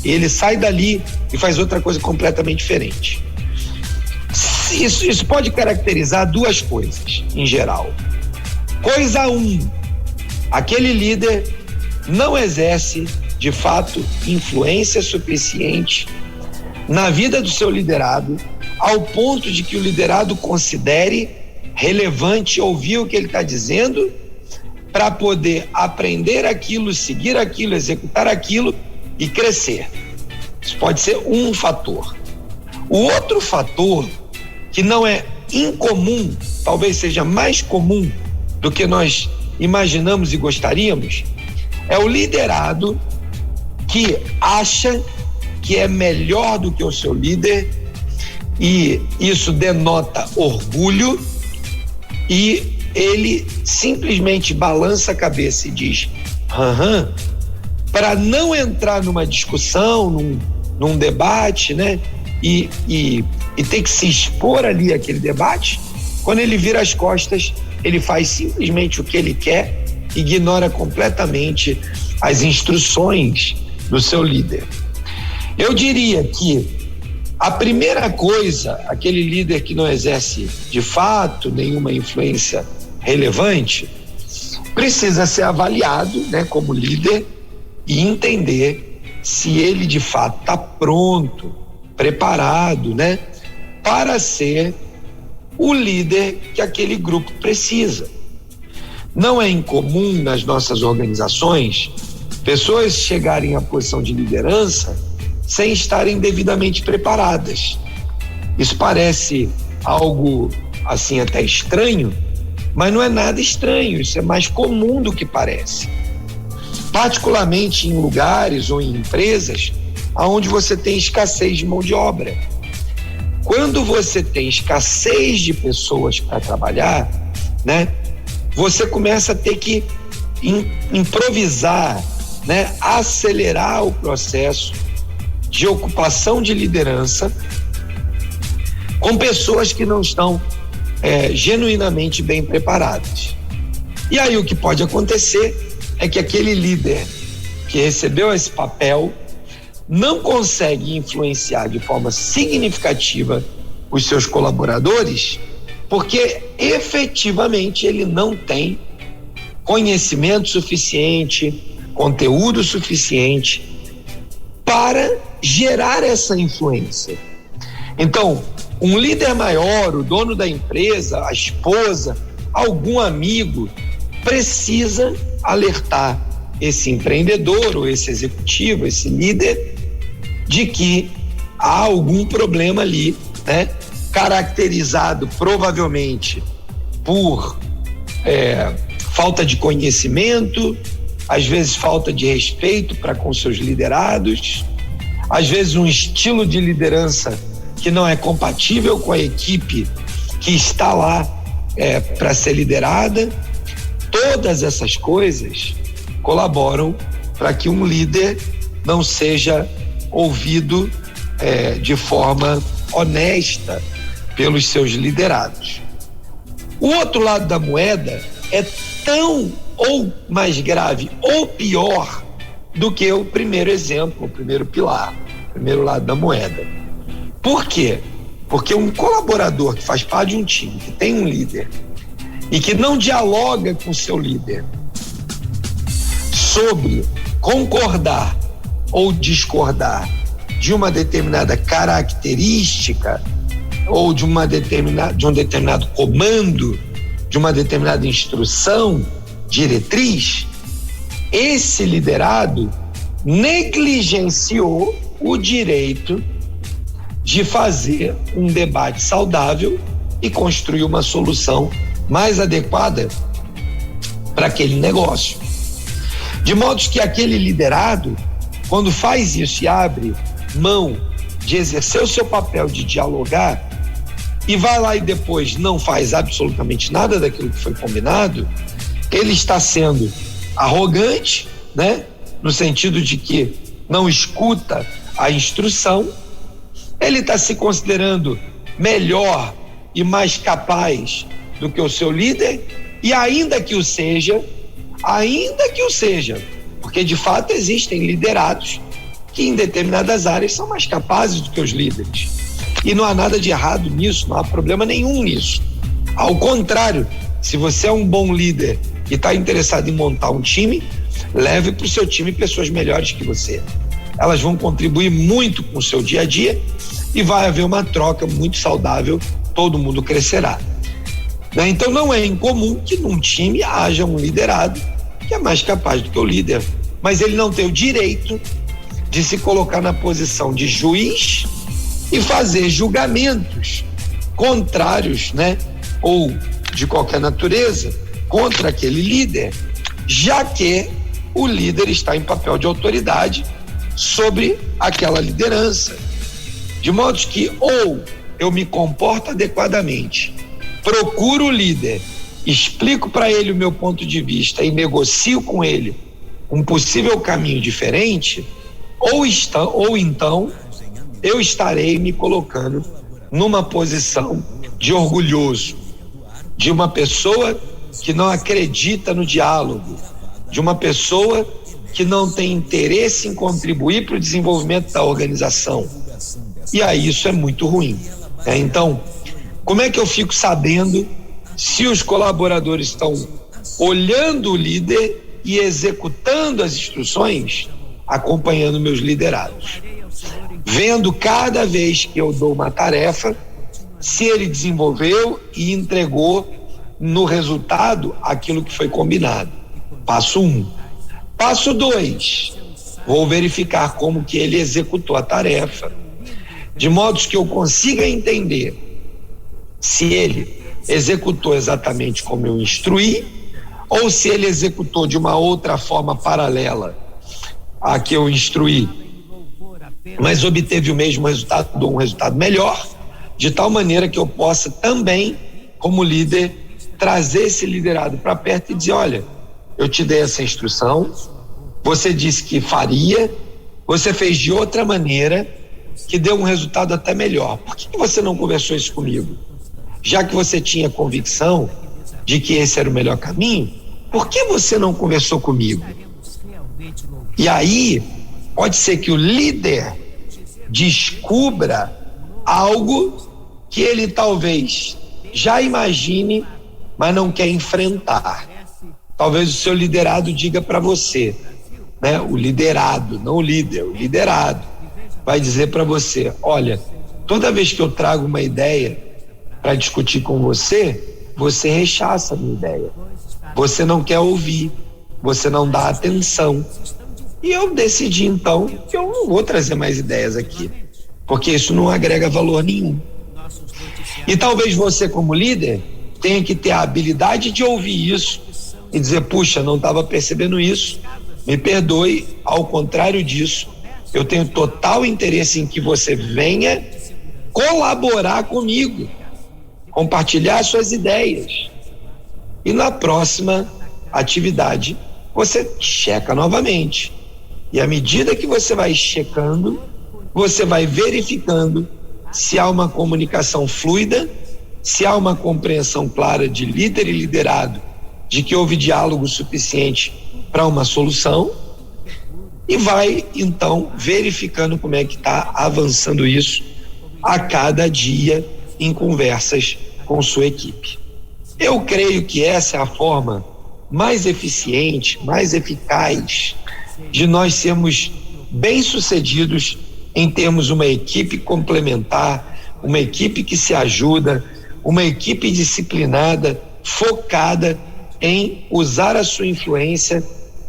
e ele sai dali e faz outra coisa completamente diferente. Isso pode caracterizar duas coisas, em geral. Coisa 1, aquele líder não exerce, de fato, influência suficiente na vida do seu liderado, ao ponto de que o liderado considere relevante ouvir o que ele está dizendo para poder aprender aquilo, seguir aquilo, executar aquilo e crescer. Isso pode ser um fator. O outro fator, que não é incomum, talvez seja mais comum do que nós imaginamos e gostaríamos, é o liderado que acha que é melhor do que o seu líder, e isso denota orgulho, e ele simplesmente balança a cabeça e diz para não entrar numa discussão, num debate, né? E ter que se expor ali àquele debate. Quando ele vira as costas, ele faz simplesmente o que ele quer, ignora completamente as instruções do seu líder. Eu diria que a primeira coisa, aquele líder que não exerce de fato nenhuma influência relevante, precisa ser avaliado, né, como líder, e entender se ele de fato está pronto, preparado, né, para ser o líder que aquele grupo precisa. Não é incomum nas nossas organizações pessoas chegarem à posição de liderança sem estarem devidamente preparadas. Isso parece algo assim até estranho, mas não é nada estranho, isso é mais comum do que parece. Particularmente em lugares ou em empresas onde você tem escassez de mão de obra. Quando você tem escassez de pessoas para trabalhar, né, você começa a ter que improvisar, né, acelerar o processo de ocupação de liderança com pessoas que não estão genuinamente bem preparadas. E aí o que pode acontecer é que aquele líder que recebeu esse papel não consegue influenciar de forma significativa os seus colaboradores, porque efetivamente ele não tem conhecimento suficiente, conteúdo suficiente para gerar essa influência. Então, um líder maior, o dono da empresa, a esposa, algum amigo, precisa alertar esse empreendedor ou esse executivo, esse líder, de que há algum problema ali, né? Caracterizado provavelmente por falta de conhecimento, às vezes falta de respeito para com seus liderados, às vezes um estilo de liderança que não é compatível com a equipe que está lá para ser liderada. Todas essas coisas colaboram para que um líder não seja ouvido de forma honesta pelos seus liderados. O outro lado da moeda é tão ou mais grave ou pior do que o primeiro exemplo, o primeiro pilar, o primeiro lado da moeda. Por quê? Porque um colaborador que faz parte de um time, que tem um líder e que não dialoga com o seu líder sobre concordar ou discordar de uma determinada característica ou de um determinado comando, de uma determinada instrução, diretriz, esse liderado negligenciou o direito de fazer um debate saudável e construir uma solução mais adequada para aquele negócio. De modo que aquele liderado, quando faz isso e abre mão de exercer o seu papel de dialogar e vai lá e depois não faz absolutamente nada daquilo que foi combinado, ele está sendo arrogante, né? No sentido de que não escuta a instrução, ele está se considerando melhor e mais capaz do que o seu líder, e ainda que o seja, porque de fato existem liderados que em determinadas áreas são mais capazes do que os líderes. E não há nada de errado nisso, não há problema nenhum nisso. Ao contrário, se você é um bom líder e está interessado em montar um time, leve para o seu time pessoas melhores que você. Elas vão contribuir muito com o seu dia a dia e vai haver uma troca muito saudável, todo mundo crescerá. né? Então não é incomum que num time haja um liderado que é mais capaz do que o líder, mas ele não tem o direito de se colocar na posição de juiz e fazer julgamentos contrários, né, ou de qualquer natureza contra aquele líder, já que o líder está em papel de autoridade sobre aquela liderança, de modo que ou eu me comporto adequadamente, procuro o líder, explico para ele o meu ponto de vista e negocio com ele um possível caminho diferente, ou então eu estarei me colocando numa posição de orgulhoso, de uma pessoa que não acredita no diálogo, de uma pessoa que não tem interesse em contribuir para o desenvolvimento da organização. E aí isso é muito ruim, né? Então, como é que eu fico sabendo se os colaboradores estão olhando o líder e executando as instruções? Acompanhando meus liderados, vendo cada vez que eu dou uma tarefa, se ele desenvolveu e entregou no resultado aquilo que foi combinado. Passo 1. Passo 2, vou verificar como que ele executou a tarefa, de modo que eu consiga entender se ele executou exatamente como eu instruí, ou se ele executou de uma outra forma paralela a que eu instruí, mas obteve o mesmo resultado ou um resultado melhor, de tal maneira que eu possa também, como líder, trazer esse liderado para perto e dizer: olha, eu te dei essa instrução, você disse que faria, você fez de outra maneira, que deu um resultado até melhor. Por que você não conversou isso comigo? Já que você tinha convicção de que esse era o melhor caminho, por que você não conversou comigo? E aí, pode ser que o líder descubra algo que ele talvez já imagine, mas não quer enfrentar. Talvez o seu liderado diga para você, né? O liderado, não o líder, o liderado vai dizer para você: olha, toda vez que eu trago uma ideia para discutir com você, você rechaça a minha ideia. Você não quer ouvir, você não dá atenção. E eu decidi então que eu não vou trazer mais ideias aqui, porque isso não agrega valor nenhum. E talvez você, como líder, tenha que ter a habilidade de ouvir isso e dizer: puxa, não estava percebendo isso, me perdoe, ao contrário disso, eu tenho total interesse em que você venha colaborar comigo, compartilhar suas ideias. E na próxima atividade, você checa novamente. E à medida que você vai checando, você vai verificando se há uma comunicação fluida, se há uma compreensão clara de líder e liderado, de que houve diálogo suficiente para uma solução, e vai então verificando como é que está avançando isso a cada dia em conversas com sua equipe. Eu creio que essa é a forma mais eficiente, mais eficaz de nós sermos bem-sucedidos em termos uma equipe complementar, uma equipe que se ajuda, uma equipe disciplinada, focada em usar a sua influência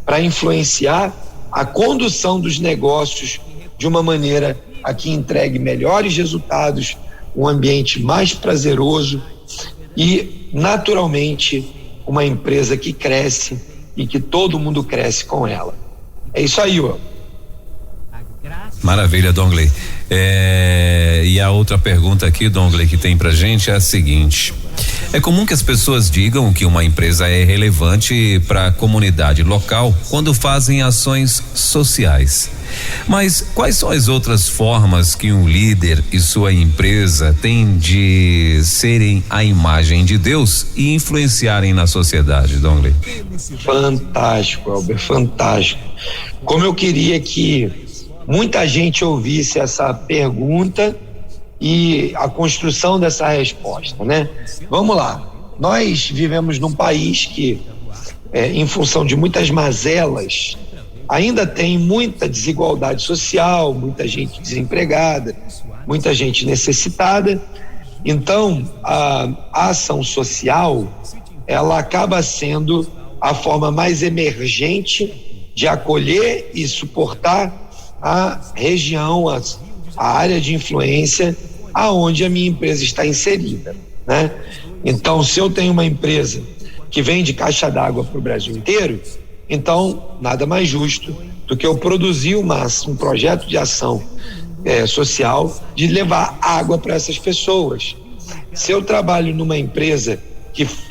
para influenciar a condução dos negócios de uma maneira a que entregue melhores resultados, um ambiente mais prazeroso e, naturalmente, uma empresa que cresce e que todo mundo cresce com ela. É isso aí, ó. Maravilha, Dongley. E a outra pergunta aqui, Dongley, que tem pra gente é a seguinte: é comum que as pessoas digam que uma empresa é relevante para a comunidade local quando fazem ações sociais. Mas quais são as outras formas que um líder e sua empresa têm de serem a imagem de Deus e influenciarem na sociedade, Dongley? Fantástico, Elber, fantástico. Como eu queria que muita gente ouvisse essa pergunta e a construção dessa resposta, né? Vamos lá. Nós vivemos num país que, em função de muitas mazelas, ainda tem muita desigualdade social, muita gente desempregada, muita gente necessitada, Então, a ação social, ela acaba sendo a forma mais emergente de acolher e suportar a região, a área de influência aonde a minha empresa está inserida, né? Então, se eu tenho uma empresa que vende caixa d'água para o Brasil inteiro, então nada mais justo do que eu produzir um projeto de ação social de levar água para essas pessoas. Se eu trabalho numa empresa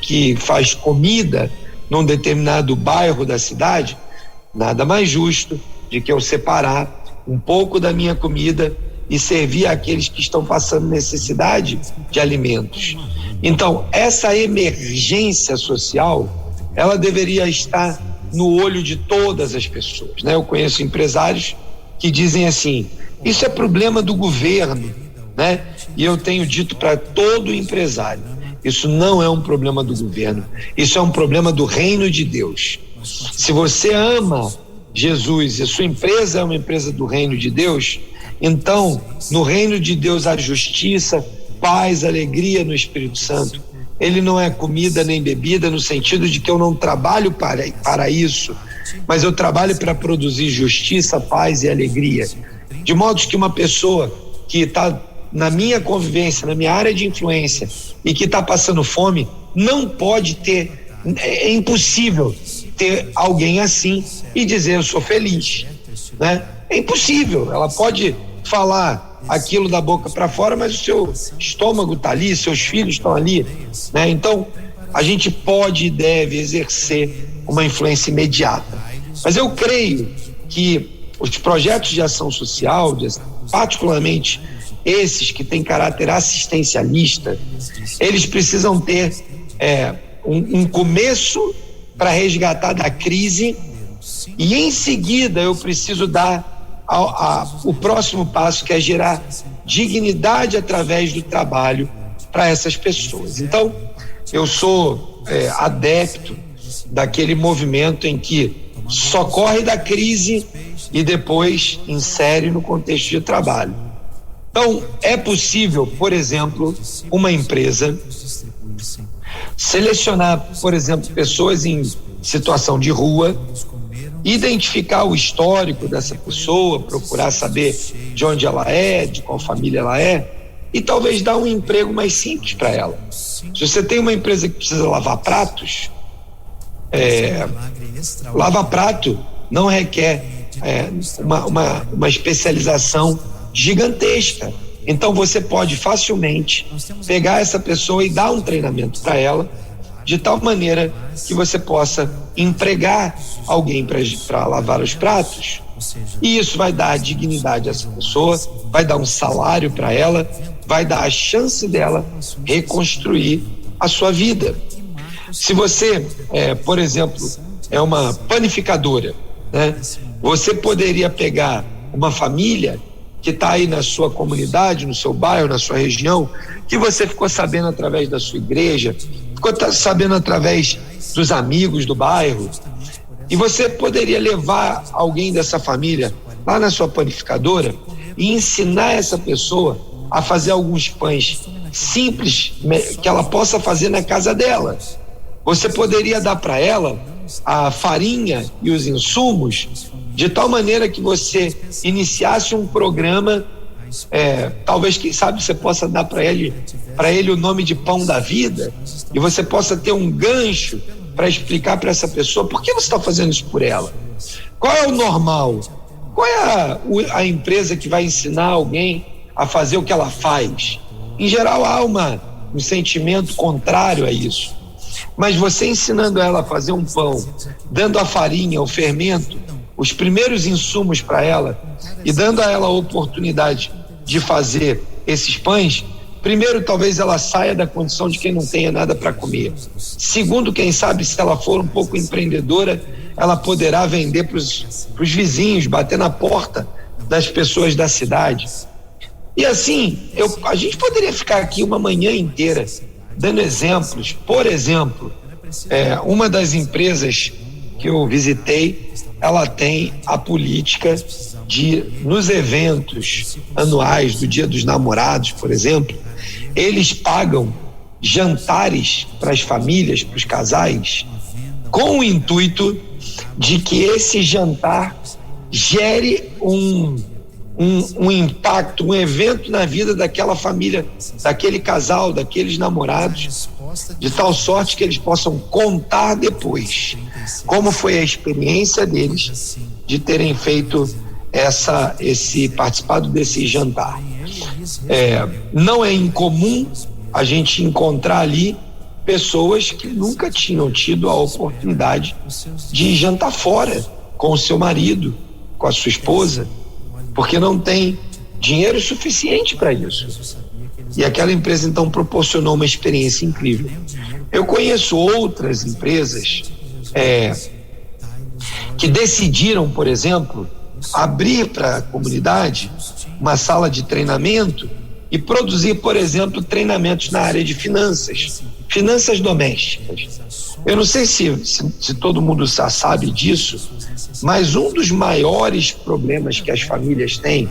que faz comida num determinado bairro da cidade, nada mais justo de que eu separar um pouco da minha comida e servir àqueles que estão passando necessidade de alimentos. Então, essa emergência social, ela deveria estar no olho de todas as pessoas, né? Eu conheço empresários que dizem assim: isso é problema do governo, né? E eu tenho dito para todo empresário: isso não é um problema do governo, isso é um problema do reino de Deus. Se você ama Jesus e a sua empresa é uma empresa do reino de Deus, então no reino de Deus há justiça, paz, alegria no Espírito Santo. Ele não é comida nem bebida no sentido de que eu não trabalho para isso, mas eu trabalho para produzir justiça, paz e alegria. De modo que uma pessoa que está na minha convivência, na minha área de influência e que está passando fome, não pode ter, é impossível ter alguém assim e dizer eu sou feliz, né? É impossível. Ela pode falar aquilo da boca para fora, mas o seu estômago está ali, seus filhos estão ali, né? Então a gente pode e deve exercer uma influência imediata, mas eu creio que os projetos de ação social, particularmente esses que têm caráter assistencialista, eles precisam ter um começo para resgatar da crise, e em seguida eu preciso dar o próximo passo, que é gerar dignidade através do trabalho para essas pessoas. Então, eu sou adepto daquele movimento em que socorre da crise e depois insere no contexto de trabalho. Então, é possível, por exemplo, uma empresa selecionar, por exemplo, pessoas em situação de rua, identificar o histórico dessa pessoa, procurar saber de onde ela é, de qual família ela é, e talvez dar um emprego mais simples para ela. Se você tem uma empresa que precisa lavar pratos, lavar prato não requer uma especialização gigantesca. Então você pode facilmente pegar essa pessoa e dar um treinamento para ela, de tal maneira que você possa empregar alguém para lavar os pratos, e isso vai dar dignidade a essa pessoa, vai dar um salário para ela, vai dar a chance dela reconstruir a sua vida. Se você, por exemplo, é uma panificadora, né? Você poderia pegar uma família que está aí na sua comunidade, no seu bairro, na sua região, que você ficou sabendo através da sua igreja, ficou sabendo através dos amigos do bairro, e você poderia levar alguém dessa família lá na sua panificadora e ensinar essa pessoa a fazer alguns pães simples que ela possa fazer na casa dela. Você poderia dar para ela a farinha e os insumos de tal maneira que você iniciasse um programa, talvez, quem sabe, você possa dar para ele o nome de Pão da Vida, e você possa ter um gancho para explicar para essa pessoa por que você está fazendo isso por ela. Qual é o normal? Qual é a empresa que vai ensinar alguém a fazer o que ela faz? Em geral há um sentimento contrário a isso, mas você ensinando ela a fazer um pão, dando a farinha, o fermento, os primeiros insumos para ela, e dando a ela a oportunidade de fazer esses pães, primeiro, talvez ela saia da condição de quem não tenha nada para comer. Segundo, quem sabe, se ela for um pouco empreendedora, ela poderá vender para os vizinhos, bater na porta das pessoas da cidade. E assim, a gente poderia ficar aqui uma manhã inteira dando exemplos. Por exemplo, uma das empresas que eu visitei, ela tem a política de, nos eventos anuais do Dia dos Namorados, por exemplo, eles pagam jantares para as famílias, para os casais, com o intuito de que esse jantar gere um impacto, um evento na vida daquela família, daquele casal, daqueles namorados, de tal sorte que eles possam contar depois como foi a experiência deles de terem feito participado desse jantar. Não é incomum a gente encontrar ali pessoas que nunca tinham tido a oportunidade de jantar fora com o seu marido, com a sua esposa, porque não tem dinheiro suficiente para isso. E aquela empresa então proporcionou uma experiência incrível. Eu conheço outras empresas que decidiram, por exemplo, abrir para a comunidade uma sala de treinamento e produzir, por exemplo, treinamentos na área de finanças domésticas. Eu não sei se todo mundo sabe disso, mas um dos maiores problemas que as famílias têm,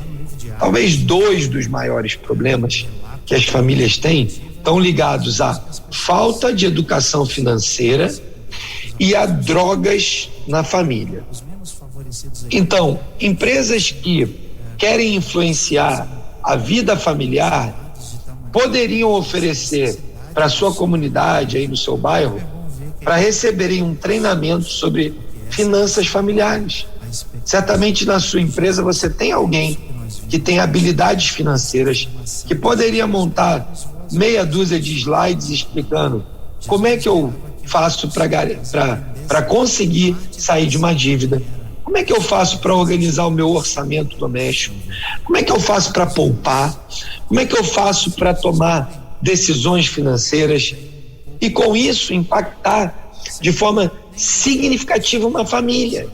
talvez 2 dos maiores problemas que as famílias têm, estão ligados à falta de educação financeira e a drogas na família. Então, empresas que querem influenciar a vida familiar poderiam oferecer para a sua comunidade, aí no seu bairro, para receberem um treinamento sobre finanças familiares. Certamente na sua empresa você tem alguém que tem habilidades financeiras, que poderia montar meia dúzia de slides explicando como é que eu faço para conseguir sair de uma dívida, como é que eu faço para organizar o meu orçamento doméstico, como é que eu faço para poupar, como é que eu faço para tomar decisões financeiras e com isso impactar de forma significativa uma família.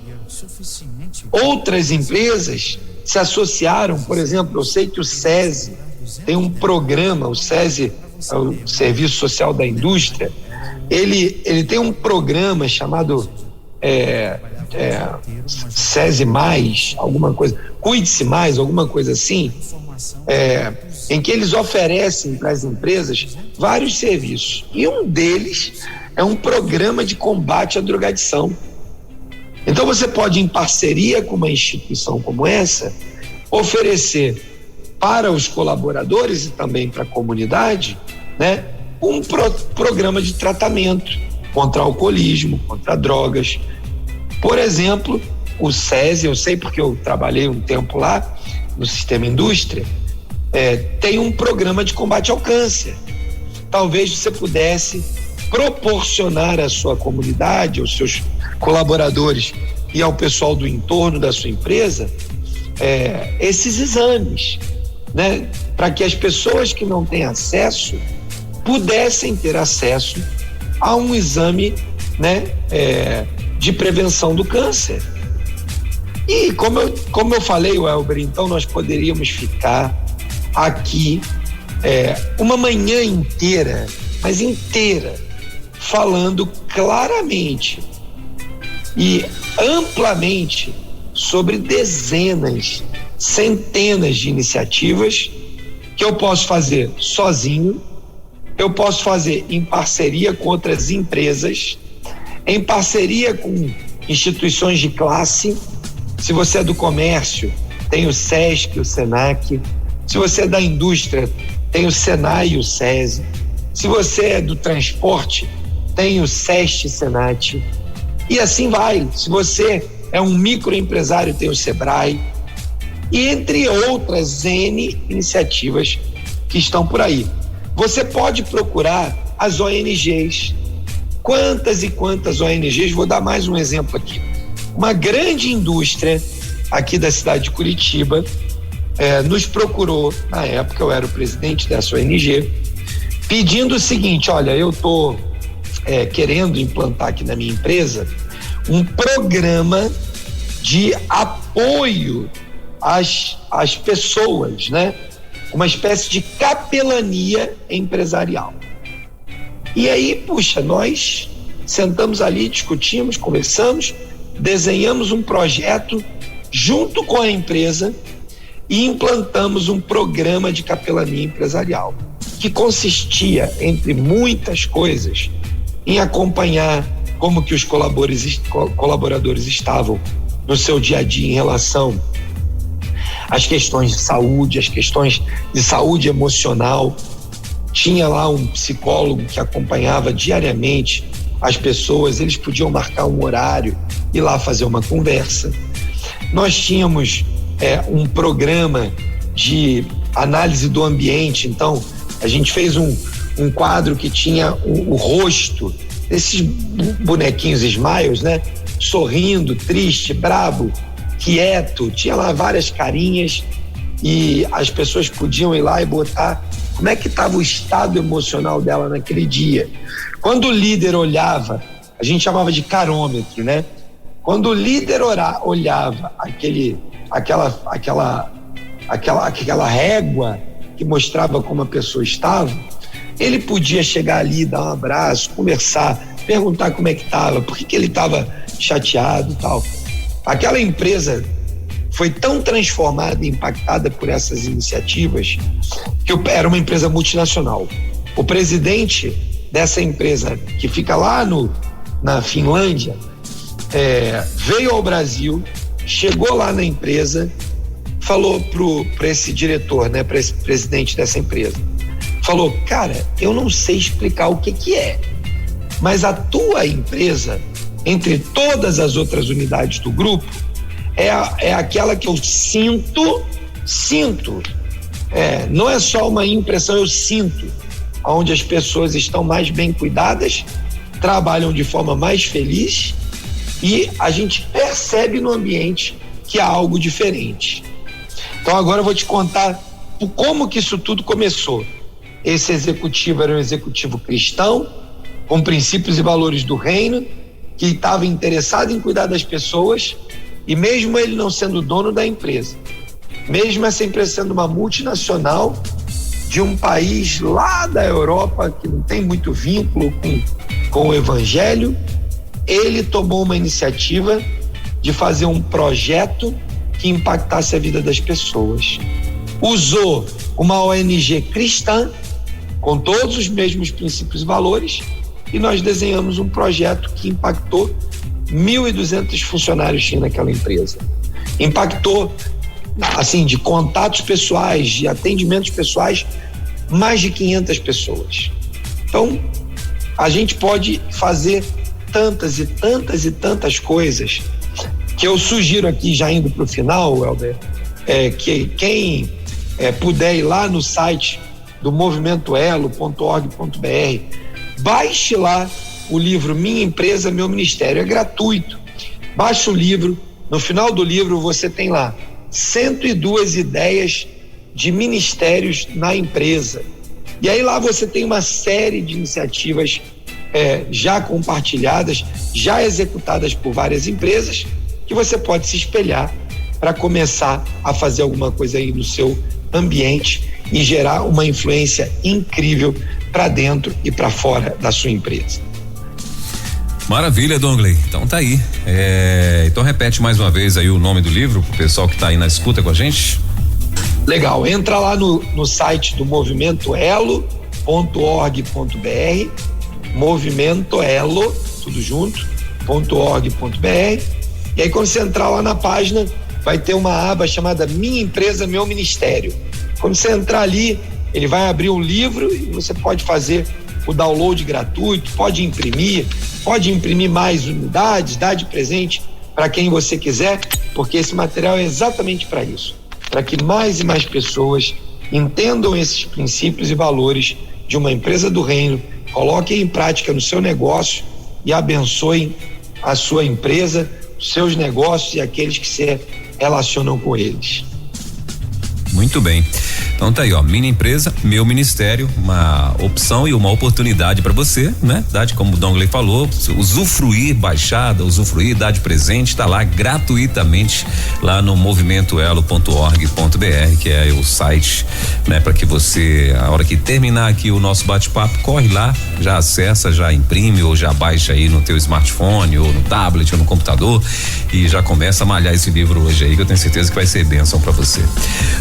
Outras empresas se associaram, por exemplo, eu sei que o SESI tem um programa, o SESI é o Serviço Social da Indústria, ele tem um programa chamado SESI Mais, alguma coisa, Cuide-se Mais, alguma coisa assim, em que eles oferecem para as empresas vários serviços, e um deles é um programa de combate à drogadição. Então você pode, em parceria com uma instituição como essa, oferecer para os colaboradores e também para a comunidade, né, um programa de tratamento contra alcoolismo, contra drogas. Por exemplo, o SESI, eu sei porque eu trabalhei um tempo lá no Sistema Indústria, tem um programa de combate ao câncer. Talvez você pudesse proporcionar à sua comunidade, aos seus colaboradores e ao pessoal do entorno da sua empresa esses exames, né, para que as pessoas que não têm acesso pudessem ter acesso a um exame, né, de prevenção do câncer. E como eu falei, Welber, então nós poderíamos ficar aqui uma manhã inteira, mas inteira, falando claramente e amplamente sobre dezenas, centenas de iniciativas que eu posso fazer sozinho, eu posso fazer em parceria com outras empresas, em parceria com instituições de classe. Se você é do comércio, tem o SESC, o SENAC. Se você é da indústria, tem o SENAI e o SESI. Se você é do transporte, tem o SEST e SENAT. E assim vai. Se você é um microempresário, tem o SEBRAE. E entre outras N iniciativas que estão por aí. Você pode procurar as ONGs. Quantas e quantas ONGs? Vou dar mais um exemplo aqui. Uma grande indústria aqui da cidade de Curitiba nos procurou, na época eu era o presidente dessa ONG, pedindo o seguinte: olha, eu estou querendo implantar aqui na minha empresa um programa de apoio às pessoas, né? Uma espécie de capelania empresarial. E aí, puxa, nós sentamos ali, discutimos, conversamos, desenhamos um projeto junto com a empresa e implantamos um programa de capelania empresarial, que consistia, entre muitas coisas, em acompanhar como que os colaboradores estavam no seu dia a dia em relação às questões de saúde, as questões de saúde emocional. Tinha lá um psicólogo que acompanhava diariamente as pessoas, eles podiam marcar um horário e lá fazer uma conversa. Nós tínhamos um programa de análise do ambiente, então a gente fez um quadro que tinha o rosto desses bonequinhos Smiles, né? Sorrindo, triste, bravo, quieto, tinha lá várias carinhas e as pessoas podiam ir lá e botar como é que estava o estado emocional dela naquele dia. Quando o líder olhava, a gente chamava de carômetro, né? Quando o líder olhava aquela régua que mostrava como a pessoa estava, ele podia chegar ali, dar um abraço, conversar, perguntar como é que estava, por que ele estava chateado e tal. Aquela empresa foi tão transformada e impactada por essas iniciativas que era uma empresa multinacional. O presidente dessa empresa, que fica lá na Finlândia, veio ao Brasil, chegou lá na empresa, falou para esse diretor, né, para esse presidente dessa empresa, falou: cara, eu não sei explicar o que é, mas a tua empresa, entre todas as outras unidades do grupo, é aquela que eu sinto, não é só uma impressão, eu sinto, onde as pessoas estão mais bem cuidadas, trabalham de forma mais feliz e a gente percebe no ambiente que há algo diferente. Então agora eu vou te contar como que isso tudo começou. Esse executivo era um executivo cristão, com princípios e valores do reino, que estava interessado em cuidar das pessoas, e mesmo ele não sendo dono da empresa, mesmo essa empresa sendo uma multinacional de um país lá da Europa que não tem muito vínculo com o evangelho, ele tomou uma iniciativa de fazer um projeto que impactasse a vida das pessoas. Usou uma ONG cristã com todos os mesmos princípios e valores, e nós desenhamos um projeto que impactou 1.200 funcionários tinha naquela empresa. Impactou, assim, de contatos pessoais, de atendimentos pessoais, mais de 500 pessoas. Então, a gente pode fazer tantas e tantas e tantas coisas que eu sugiro aqui, já indo para o final, Helder, que quem puder ir lá no site do movimentoelo.org.br, baixe lá o livro Minha Empresa, Meu Ministério, é gratuito. Baixe o livro, no final do livro você tem lá 102 ideias de ministérios na empresa. E aí lá você tem uma série de iniciativas já compartilhadas, já executadas por várias empresas, que você pode se espelhar para começar a fazer alguma coisa aí no seu ambiente e gerar uma influência incrível para dentro e para fora da sua empresa. Maravilha, Dongley. Então tá aí. Então repete mais uma vez aí o nome do livro pro pessoal que tá aí na escuta com a gente. Legal, entra lá no site do movimentoelo.org.br, movimentoelo, tudo junto, .org.br, e aí quando você entrar lá na página, vai ter uma aba chamada Minha Empresa, Meu Ministério. Quando você entrar ali, ele vai abrir um livro e você pode fazer o download gratuito, pode imprimir mais unidades, dar de presente para quem você quiser, porque esse material é exatamente para isso, para que mais e mais pessoas entendam esses princípios e valores de uma empresa do reino, coloquem em prática no seu negócio e abençoem a sua empresa, os seus negócios e aqueles que se relacionam com eles. Muito bem. Então tá aí, ó, Minha Empresa, Meu Ministério, uma opção e uma oportunidade para você, né? Dade, como o Dongley falou, usufruir baixada, usufruir, dar de presente, tá lá gratuitamente lá no movimentoelo.org.br, que é o site, né? Para que você, a hora que terminar aqui o nosso bate-papo, corre lá, já acessa, já imprime ou já baixa aí no teu smartphone ou no tablet ou no computador e já começa a malhar esse livro hoje aí, que eu tenho certeza que vai ser bênção para você.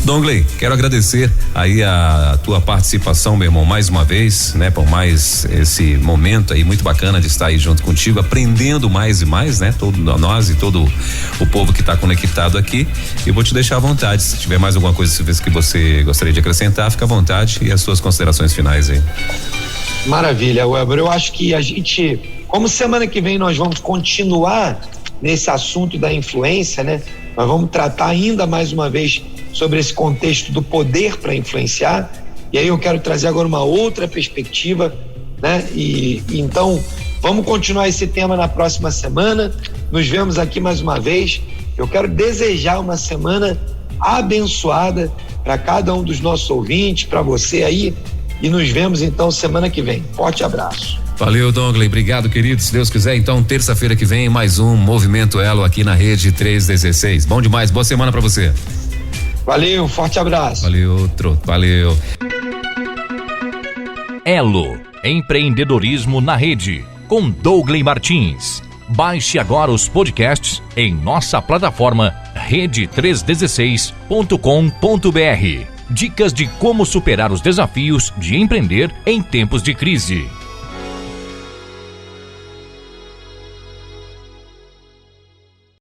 Dongley, quero agradecer aí a tua participação, meu irmão, mais uma vez, né? Por mais esse momento aí muito bacana de estar aí junto contigo, aprendendo mais e mais, né? Todo nós e todo o povo que está conectado aqui. Eu vou te deixar à vontade, se tiver mais alguma coisa que você gostaria de acrescentar, fica à vontade e as suas considerações finais aí. Maravilha, Weber. Eu acho que a gente, como semana que vem nós vamos continuar nesse assunto da influência, né? Nós vamos tratar ainda mais uma vez sobre esse contexto do poder para influenciar, e aí eu quero trazer agora uma outra perspectiva, né? E então vamos continuar esse tema na próxima semana. Nos vemos aqui mais uma vez. Eu quero desejar uma semana abençoada para cada um dos nossos ouvintes, para você aí, e nos vemos então semana que vem. Forte abraço. Valeu, Dongley, obrigado, querido. Se Deus quiser, então, terça-feira que vem, mais um Movimento Elo aqui na Rede 316. Bom demais, boa semana pra você. Valeu, forte abraço. Valeu, valeu. Elo, empreendedorismo na rede, com Dongley Martins. Baixe agora os podcasts em nossa plataforma rede316.com.br. Dicas de como superar os desafios de empreender em tempos de crise.